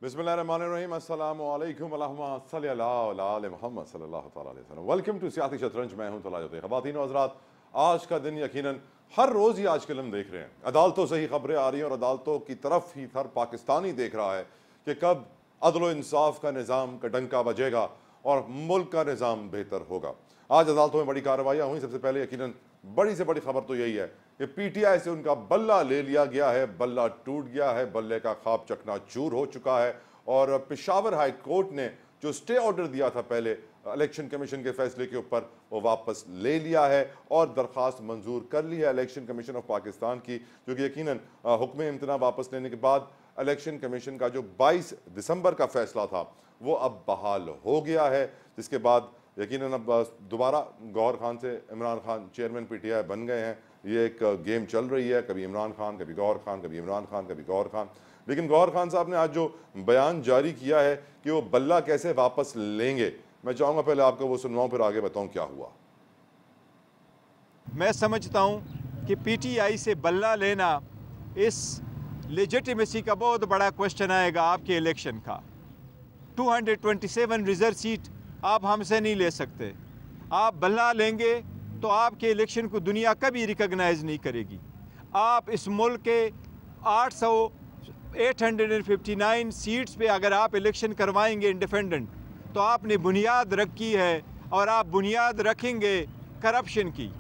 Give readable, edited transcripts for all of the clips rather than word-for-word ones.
बिस्मिल्लाहिर्रहमानिर्रहीम अस्सलामु अलैकुम वरहमतुल्लाहि सल्लल्लाहु अलैहि वसल्लम। वेलकम टू सियासी शतरंज। मैं हूं तलाजुद्दीन। ख़वातीन व हज़रात, आज का दिन यकीनन हर रोज़ ही आजकल हम देख रहे हैं, अदालतों से ही खबरें आ रही हैं और अदालतों की तरफ ही हर पाकिस्तानी देख रहा है कि कब अदल व इंसाफ का निज़ाम का डंका बजेगा और मुल्क का निज़ाम बेहतर होगा। आज अदालतों में बड़ी कार्रवाइयाँ हुई। सबसे पहले यकीनन बड़ी से बड़ी खबर तो यही है कि पीटीआई से उनका बल्ला ले लिया गया है, बल्ला टूट गया है, बल्ले का ख्वाब चकनाचूर हो चुका है और पेशावर हाई कोर्ट ने जो स्टे ऑर्डर दिया था पहले इलेक्शन कमीशन के फैसले के ऊपर, वो वापस ले लिया है और दरख्वास्त मंजूर कर ली है इलेक्शन कमीशन ऑफ पाकिस्तान की, जो कि यकीनन हुक्म इम्तना वापस लेने के बाद इलेक्शन कमीशन का जो 22 दिसंबर का फैसला था वो अब बहाल हो गया है, जिसके बाद यकीनन अब दोबारा गौहर खान से इमरान खान चेयरमैन पीटीआई बन गए हैं। ये एक गेम चल रही है, कभी इमरान खान, कभी गौहर खान, कभी इमरान खान, कभी गौहर खान। लेकिन गौहर खान साहब ने आज जो बयान जारी किया है कि वो बल्ला कैसे वापस लेंगे, मैं चाहूँगा पहले आपको वो सुनवाऊँ फिर आगे बताऊँ क्या हुआ। मैं समझता हूँ कि पीटीआई से बल्ला लेना, इस लेजिटिमेसी का बहुत बड़ा क्वेश्चन आएगा आपके इलेक्शन का। 227 रिजर्व सीट आप हमसे नहीं ले सकते। आप बल्ला लेंगे तो आपके इलेक्शन को दुनिया कभी रिकॉग्नाइज नहीं करेगी। आप इस मुल्क के 859 सीट्स पे अगर आप इलेक्शन करवाएंगे इंडिपेंडेंट, तो आपने बुनियाद रखी है और आप बुनियाद रखेंगे करप्शन की,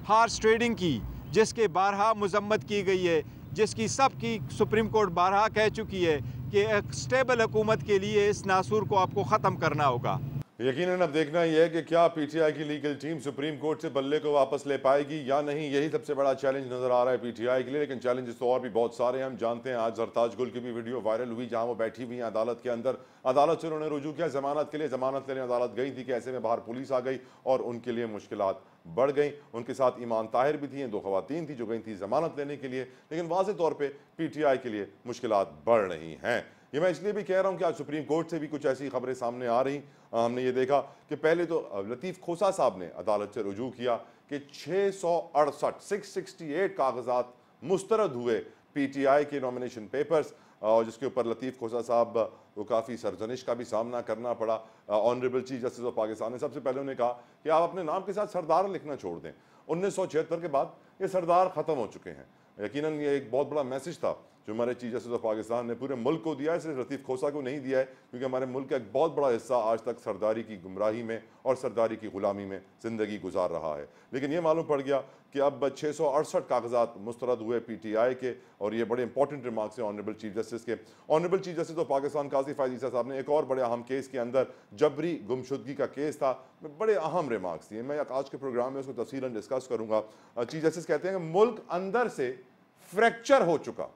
हार्स ट्रेडिंग की, जिसके बारहा मजम्मत की गई है, जिसकी सबकी सुप्रीम कोर्ट बारहा कह चुकी है कि एक स्टेबल हुकूमत के लिए इस नासूर को आपको ख़त्म करना होगा। यकीनन अब देखना ही है कि क्या पीटीआई की लीगल टीम सुप्रीम कोर्ट से बल्ले को वापस ले पाएगी या नहीं। यही सबसे बड़ा चैलेंज नजर आ रहा है पीटीआई के लिए। लेकिन चैलेंजेस तो और भी बहुत सारे हैं। हम जानते हैं आज जरताज गुल की भी वीडियो वायरल हुई जहां वो बैठी हुई हैं अदालत के अंदर। अदालत से उन्होंने रुजू किया जमानत के लिए, जमानत लेने अदालत गई थी कि ऐसे में बाहर पुलिस आ गई और उनके लिए मुश्किलात बढ़ गई। उनके साथ ईमान ताहिर भी थी, 2 खवातीन थी जो गई थी जमानत लेने के लिए। लेकिन वाज़ेह तौर पर पीटीआई के लिए मुश्किलात बढ़ रही हैं। ये मैं इसलिए भी कह रहा हूँ कि आज सुप्रीम कोर्ट से भी कुछ ऐसी खबरें सामने आ रही। हमने ये देखा कि पहले तो लतीफ़ खोसा साहब ने अदालत से रुजू किया कि 668 कागजात मुस्तरद हुए पीटीआई के नॉमिनेशन पेपर्स, और जिसके ऊपर लतीफ़ खोसा साहब को काफ़ी सरजनिश का भी सामना करना पड़ा। Honourable chief justice of Pakistan ने सबसे पहले उन्हें कहा कि आप अपने नाम के साथ सरदार लिखना छोड़ दें। 1976 के बाद ये सरदार ख़त्म हो चुके हैं। यकीनन ये एक बहुत बड़ा मैसेज था जो हमारे चीफ जस्टिस ऑफ पाकिस्तान ने पूरे मुल्क को दिया है, सिर्फ लतीफ़ खोसा को नहीं दिया है, क्योंकि हमारे मुल्क का एक बहुत बड़ा हिस्सा आज तक सरदारी की गुमराही में और सरदारी की गुलामी में ज़िंदगी गुजार रहा है। लेकिन ये मालूम पड़ गया कि अब 668 कागजात मुस्तरद हुए पीटीआई के, और ये बड़े इंपॉर्टेंट रिमार्क्स हैं ऑनरेबल चीफ जस्टिस के। Honourable chief justice of Pakistan Qazi Faez Isa साहब ने एक और बड़े अहम केस के अंदर, जबरी गुमशुदगी का केस था, बड़े अहम रिमार्क्स दिए। मैं आज के प्रोग्राम में उसको तफसीलन डिस्कस करूँगा। चीफ जस्टिस कहते हैं कि मुल्क अंदर से फ्रैक्चर हो चुका,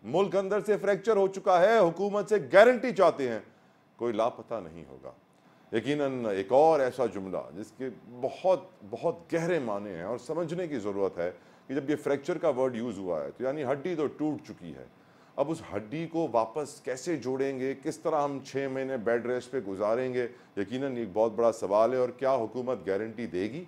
मुल्क अंदर से फ्रैक्चर हो चुका है, हुकूमत से गारंटी चाहते हैं कोई लापता नहीं होगा। यकीनन एक और ऐसा जुमला जिसके बहुत बहुत गहरे माने हैं और समझने की ज़रूरत है कि जब ये फ्रैक्चर का वर्ड यूज़ हुआ है तो यानी हड्डी तो टूट चुकी है। अब उस हड्डी को वापस कैसे जोड़ेंगे, किस तरह हम 6 महीने बेड रेस्ट पे गुजारेंगे, यकीनन एक बहुत बड़ा सवाल है। और क्या हुकूमत गारंटी देगी,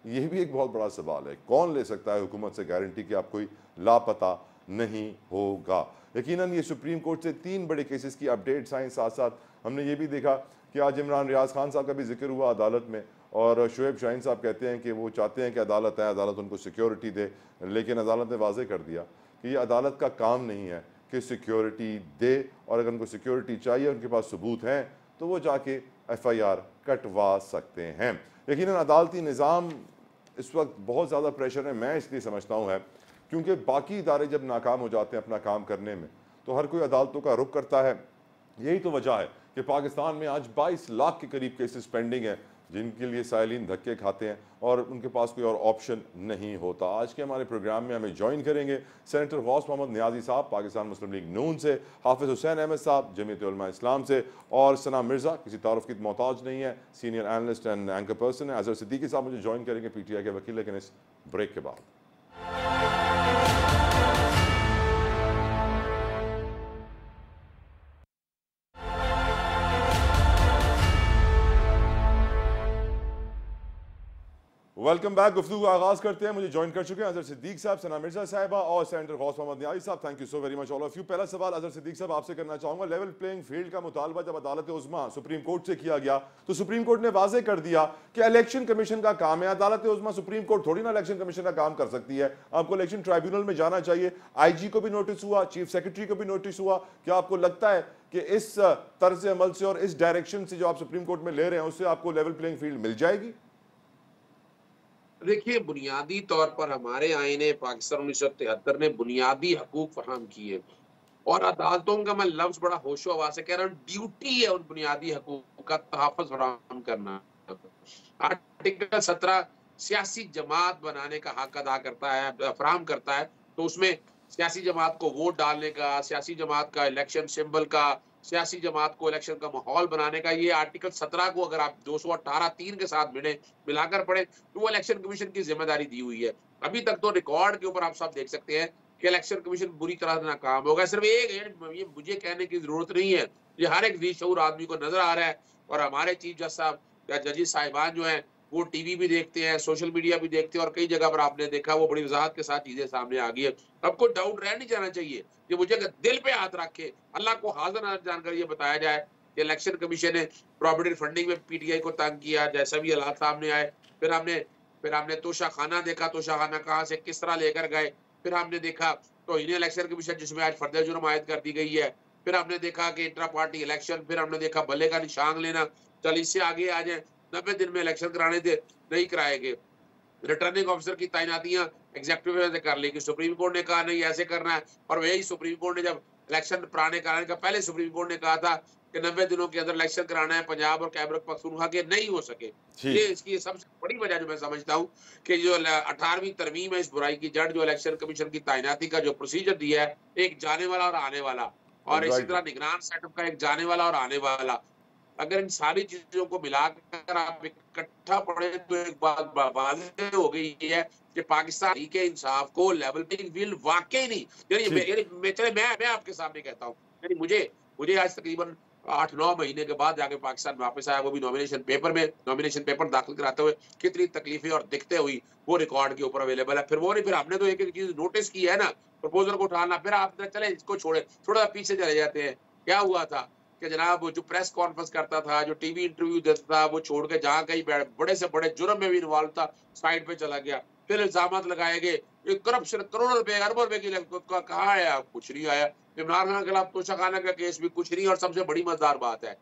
ये भी एक बहुत बड़ा सवाल है। कौन ले सकता है हुकूमत से गारंटी कि आप कोई लापता नहीं होगा। यकीनन ये सुप्रीम कोर्ट से 3 बड़े केसेस की अपडेट्स आई। साथ साथ हमने ये भी देखा कि आज इमरान रियाज खान साहब का भी जिक्र हुआ अदालत में, और शुएब शाहीन साहब कहते हैं कि वो चाहते हैं कि अदालत आए, अदालत उनको सिक्योरिटी दे। लेकिन अदालत ने वाज़ेह कर दिया कि ये अदालत का काम नहीं है कि सिक्योरिटी दे, और अगर उनको सिक्योरिटी चाहिए, उनके पास सबूत हैं, तो वो जाके FIR कटवा सकते हैं। यकीनन अदालती निज़ाम इस वक्त बहुत ज़्यादा प्रेशर है। मैं इसलिए समझता हूँ है क्योंकि बाकी इदारे जब नाकाम हो जाते हैं अपना काम करने में, तो हर कोई अदालतों का रुख करता है। यही तो वजह है कि पाकिस्तान में आज 22 लाख के करीब केसेस पेंडिंग हैं, जिनके लिए साइलिन धक्के खाते हैं और उनके पास कोई और ऑप्शन नहीं होता। आज के हमारे प्रोग्राम में हमें ज्वाइन करेंगे सेनेटर गौस मोहम्मद नियाजी साहब पाकिस्तान मुस्लिम लीग नून से, हाफिज़ हुसैन अहमद साहब जमीयत उलमा इस्लाम से, और सना मिर्ज़ा किसी तारुफ की मोहताज नहीं है, senior analyst and anchor person है। अजहर सिद्दीकी साहब मुझे ज्वाइन करेंगे पीटीआई के वकील, लेकिन इस ब्रेक के बाद। Welcome back. गुफ्तगू का आगाज करते हैं। मुझे ज्वाइन कर चुके हैं अजहर सिद्दीक साहब, सना मिर्जा साहिबा और सेनेटर गौस मोहम्मद न्याजी साहब। Thank you so very much all of you. पहला सवाल अजहर सिद्दीक साहब आपसे करना चाहूंगा। लेवल प्लेइंग फील्ड का मुतालबा जब अदालत उज़्मा सुप्रीम कोर्ट से किया गया तो सुप्रीम कोर्ट ने वाजे कर दिया कि इलेक्शन कमीशन का काम है। अदालत उज़्मा सुप्रीम कोर्ट थोड़ी ना इलेक्शन कमीशन का काम कर सकती है। आपको इलेक्शन ट्राइब्यूनल में जाना चाहिए। IG को भी नोटिस हुआ, चीफ सेक्रेटरी को भी नोटिस हुआ। क्या आपको लगता है कि इस तर्ज अमल से और इस डायरेक्शन से जो आप सुप्रीम कोर्ट में ले रहे हैं उससे आपको लेवल प्लेइंग फील्ड मिल जाएगी? देखिए, बुनियादी तौर पर हमारे आईने पाकिस्तान 1973 ने बुनियादी हकूक फराहम किए और अदालतों का, मैं लफ्ज बड़ा होशो हवास से कह रहा हूँ, ड्यूटी है उन बुनियादी हकूक का तहफ़्फ़ुज़ फराहम करना। आर्टिकल 17 सियासी जमात बनाने का हक अदा करता है, फराहम करता है। तो उसमें सियासी जमात को वोट डालने का, सियासी जमात का इलेक्शन सिंबल का, सियासी जमात को इलेक्शन का माहौल बनाने का, ये आर्टिकल 17 को अगर आप 218(3) के साथ मिलाकर पढ़े तो वो इलेक्शन कमीशन की जिम्मेदारी दी हुई है। अभी तक तो रिकॉर्ड के ऊपर आप सब देख सकते हैं कि इलेक्शन कमीशन बुरी तरह से नाकाम होगा। सिर्फ एक है, ये मुझे कहने की जरूरत नहीं है, ये हर एक ज़ी-शऊर आदमी को नजर आ रहा है। और हमारे चीफ जज साहब या जजेस साहिबान जो हैं वो टीवी भी देखते हैं, सोशल मीडिया भी देखते हैं और कई जगह पर आपने देखा वो बड़ी वजाहत के साथ चीजें सामने आ गई है। अब कोई डाउट रह नहीं जाना चाहिए कि मुझे दिल पे हाथ रख के अल्लाह को हाजिर नाज़िर जानकर ये बताया जाए कि इलेक्शन कमीशन ने प्रॉपर्टी फंडिंग में PTI को तंग किया, जैसा भी हालात सामने आए। फिर हमने तोशा खाना देखा, तोशा खाना कहाँ से किस तरह लेकर गए। फिर हमने देखा तो इन्हें इलेक्शन कमीशन जिसमें आज फर्द जुर्म आयद कर दी गई है। फिर हमने देखा कि इंट्रा पार्टी इलेक्शन, फिर हमने देखा बल्ले का निशान लेना। चल इससे आगे आ जाए, 90 दिन में इलेक्शन कराने थे, नहीं कराए गए। रिटर्निंग ऑफिसर की तैनातियां एग्जीक्यूटिव से कर ली कि सुप्रीम कोर्ट ने कहा नहीं ऐसे करना है, और वही सुप्रीम कोर्ट ने जब इलेक्शन पुराने कराने का पहले सुप्रीम कोर्ट ने कहा था कि 90 दिनों के अंदर इलेक्शन कराना है पंजाब और खैबर पख्तूनख्वा के, नहीं हो सके। ये इसकी सबसे बड़ी वजह जो मैं समझता हूँ कि जो 18वीं तरमीम है इस बुराई की जड़, जो इलेक्शन कमीशन की तैनाती का जो प्रोसीजर दिया है, एक जाने वाला और आने वाला, और इसी तरह निगरान सेटअप का एक जाने वाला और आने वाला, अगर इन सारी चीजों को मिलाकर आप इकट्ठा पढ़े तो एक बात वाज़ेह हो गई है कि पाकिस्तान के इंसाफ को लेवल प्लेइंग फील्ड वाकई नहीं, मैं आपके सामने कहता हूँ, यानी मुझे आज तकरीबन 8-9 महीने के बाद जाके पाकिस्तान वापस आया, वो भी नॉमिनेशन पेपर दाखिल कराते हुए कितनी तकलीफें और दिक्कतें हुई वो रिकॉर्ड के ऊपर अवेलेबल है। फिर हमने तो एक एक चीज नोटिस की है ना, प्रपोजल को उठाना, फिर आप चले इसको छोड़े, थोड़ा पीछे चले जाते हैं। क्या हुआ था कि जनाब वो जो प्रेस कॉन्फ्रेंस करता था, जो टीवी इंटरव्यू देता था, वो छोड़ के जहाँ कहीं बड़े से बड़े जुर्म में भी इन्वॉल्व था साइड पे चला गया। फिर इल्जाम लगाए गए, करप्शन करोड़ों रुपए अरबों रुपए की कहाँ आया, कुछ नहीं आया। इमरान खान के खिलाफ तोशा खाना का केस भी कुछ नहीं। और सबसे बड़ी मजेदार बात है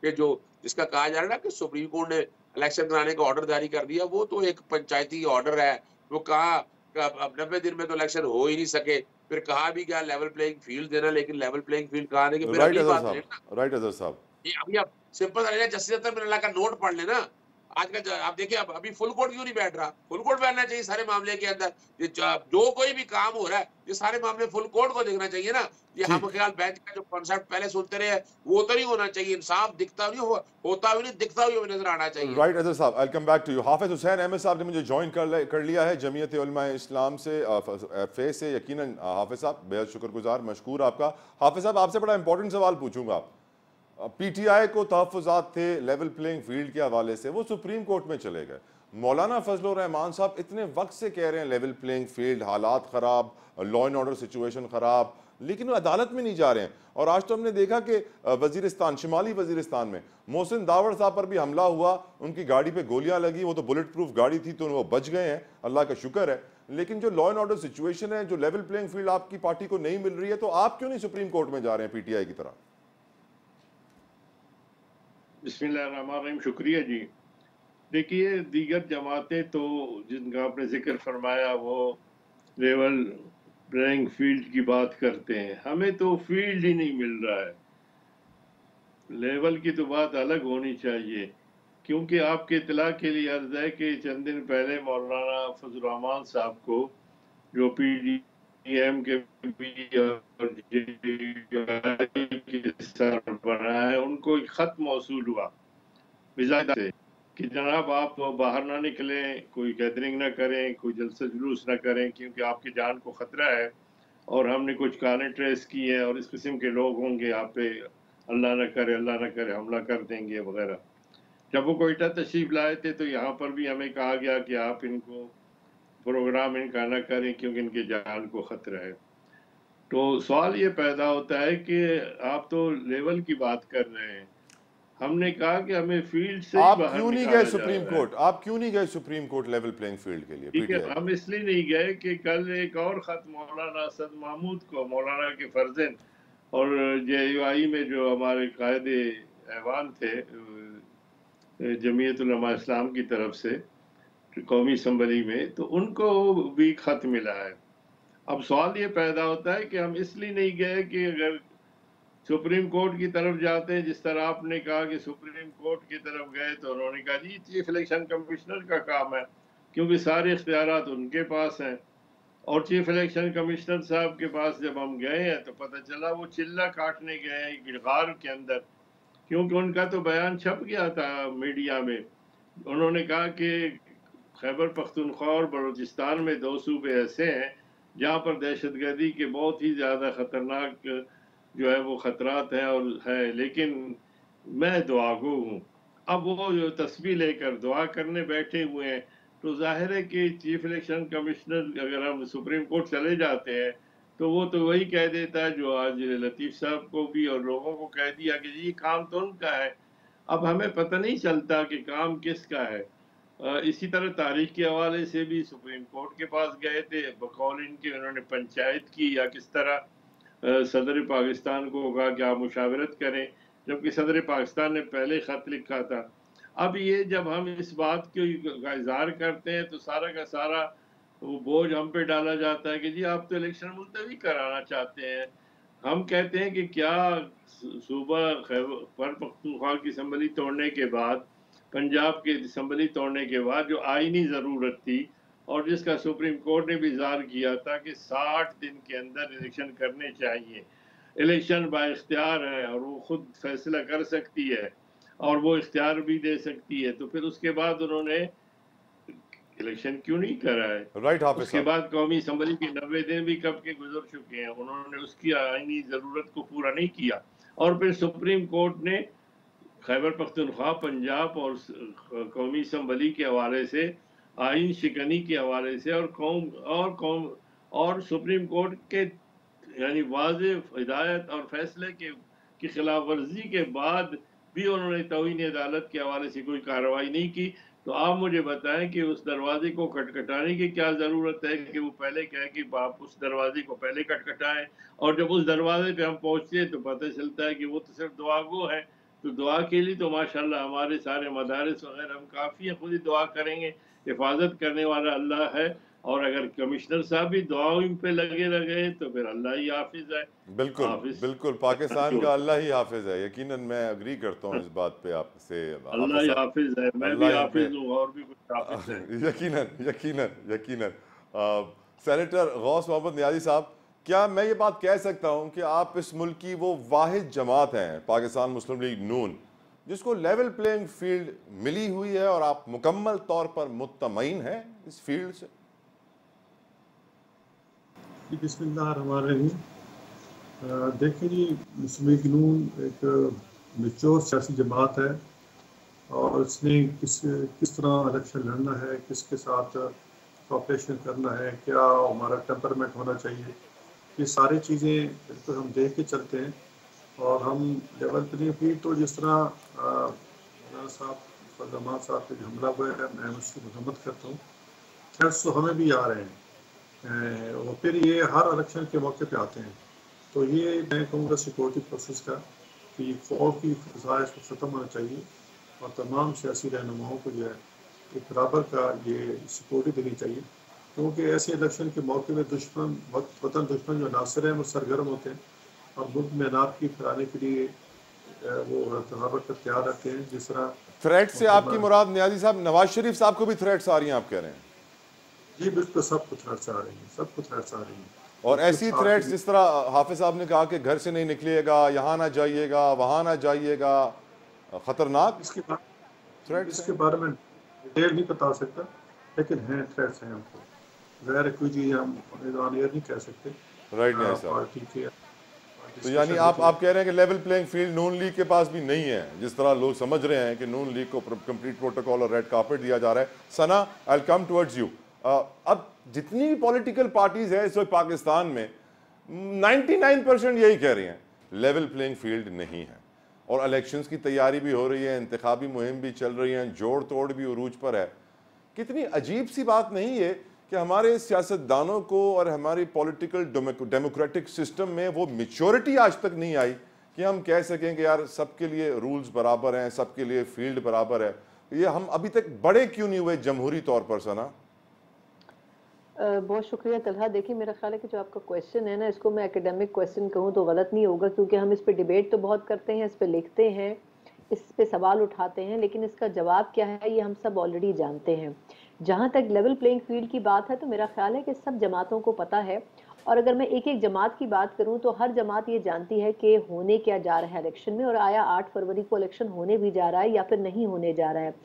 कि जो जिसका कहा जा रहा है ना कि सुप्रीम कोर्ट ने इलेक्शन कराने का ऑर्डर जारी कर दिया, वो तो एक पंचायती ऑर्डर है। वो कहा अब 90 दिन में तो इलेक्शन हो ही नहीं सके। फिर कहा भी क्या लेवल प्लेइंग फील्ड देना, लेकिन लेवल प्लेइंग फील्ड कहा नहीं कि फिर अगली बात राइट अजहर साहब, ये अभी आप सिंपल जस्टिस अतर मिनल्ला का नोट पढ़ लेना आज का। आप देखिए अब अभी फुल कोर्ट क्यों नहीं बैठ रहा? फुल कोर्ट बैठना चाहिए सारे मामले के अंदर। ये जो कोई भी काम हो रहा है ये सारे मामले फुल कोर्ट को देखना चाहिए ना। ये हम ख्याल बेंच का जो कॉन्सेप्ट पहले सुनते रहे वो तो नहीं होना चाहिए। इंसाफ दिखता नहीं होता भी नहीं, दिखता हुआ नजर आना चाहिए। राइट अजहर साहब, आई कम बैक टू यू। हाफिज हुसैन अहमद साहब ने मुझे ज्वाइन कर लिया है जमीयत उलमा इस्लाम से, फे से। यकीनन हाफिज साहब बेहद शुक्रगुजार, मशकूर आपका। हाफिज साहब आपसे बड़ा इंपॉर्टेंट सवाल पूछूंगा। PTI को तहफ़्फ़ुज़ात थे लेवल प्लेइंग फील्ड के हवाले से, वो सुप्रीम कोर्ट में चले गए। मौलाना फजलुर रहमान साहब इतने वक्त से कह रहे हैं लेवल प्लेइंग फील्ड, हालात ख़राब, लॉ एंड ऑर्डर सिचुएशन ख़राब, लेकिन वो अदालत में नहीं जा रहे हैं। और आज तो हमने देखा कि वजीरिस्तान, शिमाली वजीरिस्तान में मोहसिन दावड़ साहब पर भी हमला हुआ, उनकी गाड़ी पे गोलियां लगी। वो तो बुलेट प्रूफ गाड़ी थी तो वो बच गए हैं, अल्लाह का शुक्र है। लेकिन जो लॉ एंड ऑर्डर सिचुएशन है, जो लेवल प्लेइंग फील्ड आपकी पार्टी को नहीं मिल रही है, तो आप क्यों नहीं सुप्रीम कोर्ट में जा रहे हैं PTI की तरह? बिस्मिल्लाहिर्रहमानिर्रहीम, शुक्रिया जी। देखिए, दीगर जमातें तो जिनका आपने जिक्र फरमाया वो लेवल प्लेइंग फील्ड की बात करते हैं, हमें तो फील्ड ही नहीं मिल रहा है। लेवल की तो बात अलग होनी चाहिए, क्योंकि आपके इतला के लिए अर्ज है कि चंद दिन पहले मौलाना फजलुर रहमान साहब को, जो PDM के सरबराह है, उनको एक खत मौसूल हुआ विज़ायदा से कि जनाब आप बाहर ना निकलें, कोई गैदरिंग ना करें, कोई जलसा जुलूस ना करें, क्योंकि आपकी जान को ख़तरा है और हमने कुछ कालें ट्रेस की हैं और इस किस्म के लोग होंगे आप पे, अल्लाह ना करे हमला कर देंगे वगैरह। जब वो कोयटा तशरीफ लाए थे तो यहाँ पर भी हमें कहा गया कि आप इनको प्रोग्राम इनका ना करें क्योंकि इनके जान को खतरा है। तो सवाल ये पैदा होता है कि आप तो लेवल की बात कर रहे हैं, हमने कहा कि हमें फील्ड से ही आप बाहर क्यों नहीं निकाला गए जा सुप्रीम रहा है। कोर्ट? आप क्यों नहीं गए supreme court level playing field के लिए ठीक है, पीटीआई? हम इसलिए नहीं गए कि कल एक और खत मौलाना असद महमूद को, मौलाना के फर्जंद और जेयूआई में जो हमारे कायदे ऐवान थे जमीयत उलमा इस्लाम की तरफ से कौमी असम्बली में, तो उनको भी खत मिला है। अब सवाल ये पैदा होता है कि हम इसलिए नहीं गए कि अगर सुप्रीम कोर्ट की तरफ जाते हैं, जिस तरह आपने कहा कि सुप्रीम कोर्ट की तरफ गए तो उन्होंने कहा जी चीफ इलेक्शन कमिश्नर का काम है, क्योंकि सारे इख्तियारात उनके पास हैं। और चीफ इलेक्शन कमिश्नर साहब के पास जब हम गए हैं तो पता चला वो चिल्ला काटने गए हैं गिरगार के अंदर, क्योंकि उनका तो बयान छप गया था मीडिया में। उन्होंने कहा कि खैबर पख्तूनख्वा और बलूचिस्तान में 2 सूबे ऐसे हैं जहाँ पर दहशतगर्दी के बहुत ही ज़्यादा ख़तरनाक जो है वो ख़तरात हैं और है, लेकिन मैं दुआगो हूँ। अब वो जो तस्बीह लेकर दुआ करने बैठे हुए हैं, तो जाहिर है कि चीफ इलेक्शन कमिश्नर अगर हम सुप्रीम कोर्ट चले जाते हैं तो वो तो वही कह देता है जो आज लतीफ़ साहब को भी और लोगों को कह दिया कि जी काम तो उनका है। अब हमें पता नहीं चलता कि काम किसका है। इसी तरह तारीख के हवाले से भी सुप्रीम कोर्ट के पास गए थे, बकौल इनके उन्होंने पंचायत की या किस तरह सदर पाकिस्तान को कहा कि आप मुशावरत करें, जबकि सदर पाकिस्तान ने पहले ख़त लिखा था। अब ये जब हम इस बात का इज़हार करते हैं तो सारा का सारा वो बोझ हम पे डाला जाता है कि जी आप तो इलेक्शन मुलतवी कराना चाहते हैं। हम कहते हैं कि क्या सूबा खैबर पख्तूनख्वा की असम्बली तोड़ने के बाद, पंजाब की असम्बली तोड़ने के बाद जो आईनी ज़रूरत थी और जिसका सुप्रीम कोर्ट ने भी इज़हार किया था कि 60 दिन के अंदर इलेक्शन करने चाहिए, इलेक्शन बाइख्तियार है और वो खुद फैसला कर सकती है और वो इख्तियार भी दे सकती है, तो फिर उसके बाद उन्होंने इलेक्शन क्यों नहीं करा है? राइट हाफिज उसके साहब, बाद कौमी असम्बली के 90 दिन भी कब के गुजर चुके हैं, उन्होंने उसकी आईनी ज़रूरत को पूरा नहीं किया। और फिर सुप्रीम कोर्ट ने खैबर पख्तूनख्वा, पंजाब और कौमी असम्बली के हवाले से, आइन शिकनी के हवाले से और और सुप्रीम कोर्ट के यानी वाज़ेह हिदायत और फैसले की खिलाफ वर्जी के बाद भी उन्होंने तौहीन अदालत के हवाले से कोई कार्रवाई नहीं की। तो आप मुझे बताएं कि उस दरवाजे को खटखटाने की क्या ज़रूरत है कि वो पहले कहे कि आप उस दरवाजे को पहले खटखटाएं, और जब उस दरवाजे पे हम पहुंचते हैं तो पता चलता है कि वो तो सिर्फ दुआ गो है। तो दुआ के लिए तो माशाल्लाह हमारे सारे मदारिस वगैरह हम काफ़ी हैं, खुद ही दुआ करेंगे, हिफाजत करने वाला अल्लाह है। और अगर कमिश्नर साहब भी दुआओं पे लगे रहे तो फिर अल्लाह ही हाफिज है। बिल्कुल हाफिज बिल्कुल, पाकिस्तान का अल्लाह ही हाफिज है। यकीनन मैं अग्री करता हूँ इस बात पे आपसे अल्लाह हाफिज ही साहब। हाफिज है, मैं भी अल्लाह हम पे हाफिज हूँ और भी कुछ हाफिज है। यकीनन यकीनन यकीनन। सेनेटर गौस मोहम्मद नियाज़ी साहब, क्या मैं ये बात कह सकता हूँ कि आप इस मुल्क की वो वाहिद जमात हैं, पाकिस्तान मुस्लिम लीग नून, जिसको लेवल प्लेइंग फील्ड मिली हुई है और आप मुकम्मल तौर पर मुतमईन हैं इस फील्ड से? बिस्मिल्लाहिर्रहमानिर्रहीम। देखिए जी, मुस्लिम लीग नून एक मेच्योर सियासी जमात है और इसने किस तरह इलेक्शन लड़ना है, किसके साथ कॉपरेशन करना है, क्या हमारा टेम्परमेंट होना चाहिए, ये सारी चीज़ें बिल्कुल हम देख के चलते हैं। और हम लेवल प्लेइंग फील्ड तो जिस तरह साहब फरमान साहब पे हमला हुआ है, मैं उसकी मजम्मत करता हूँ। थ्रेट्स तो हमें भी आ रहे हैं और फिर ये हर इलेक्शन के मौके पे आते हैं। तो ये मैं कहूँगा सिक्योरिटी प्रोसेस का कि खौफ की फ़ज़ा इसको ख़त्म होना चाहिए और तमाम सियासी रहनुमाओं को जो है एक बराबर का ये सिक्योरिटी देनी चाहिए, क्योंकि ऐसे इलेक्शन के मौके पर दुश्मन वतन दुश्मन जो नासिर हैं वो सरगर्म होते हैं और मुल्क में अनारकी फैलाने के लिए वो बराबर का तैयार रहते हैं। जिस तरह थ्रेट से आपकी मुराद नियाज़ी साहब नवाज शरीफ साहब को भी थ्रेट्स आ रही हैं, आप कह रहे हैं? जी बिल्कुल, सबको थ्रेट्स आ रही हैं, सबको थ्रेट्स आ रही हैं। और ऐसी थ्रेट्स जिस तरह हाफिज साहब ने कहा कि घर से नहीं निकलिएगा, यहाँ ना जाइएगा, वहाँ ना जाइएगा, खतरनाक थ्रेट्स इसके बारे में डिटेल नहीं बता सकता, लेकिन हैं थ्रेट्स हैं। हमको गैर कोई चीज़ हम ऑन एयर नहीं कह सकते। राइट नहीं साहब, पार्टी तो यानी आप कह रहे हैं कि लेवल प्लेइंग फील्ड नून लीग के पास भी नहीं है, जिस तरह लोग समझ रहे हैं कि नून लीग को कंप्लीट प्रोटोकॉल और रेड कार्पेट दिया जा रहा है। Sana, I will come towards you. अब जितनी भी पॉलिटिकल पार्टीज है इस वक्त पाकिस्तान में 99% यही कह रही हैं लेवल प्लेइंग फील्ड नहीं है, और इलेक्शंस की तैयारी भी हो रही है, इंतखाबी मुहिम भी चल रही है, जोड़ तोड़ भी उरूज पर है। कितनी अजीब सी बात नहीं है कि हमारे सियासतदानों को और हमारी पॉलिटिकल डेमोक्रेटिक सिस्टम में वो मैच्योरिटी आज तक नहीं आई कि हम कह सकें कि यार सबके लिए रूल्स बराबर हैं, सबके लिए फील्ड बराबर है। ये हम अभी तक बड़े क्यों नहीं हुए जमहूरी तौर पर? सना, बहुत शुक्रिया तलहा। देखिए, मेरा ख्याल है कि जो आपका क्वेश्चन है ना, इसको मैं एकेडमिक क्वेश्चन कहूँ तो गलत नहीं होगा, क्योंकि हम इस पे डिबेट तो बहुत करते हैं, इस पे लिखते हैं, इस पे सवाल उठाते हैं, लेकिन इसका जवाब क्या है ये हम सब ऑलरेडी जानते हैं। जहाँ तक लेवल प्लेइंग फील्ड की बात है तो मेरा ख्याल है कि सब जमातों को पता है, और अगर मैं एक एक जमात की बात करूँ तो हर जमात ये जानती है कि होने क्या जा रहा है इलेक्शन में, और आया 8 फरवरी को इलेक्शन होने भी जा रहा है या फिर नहीं होने जा रहा है।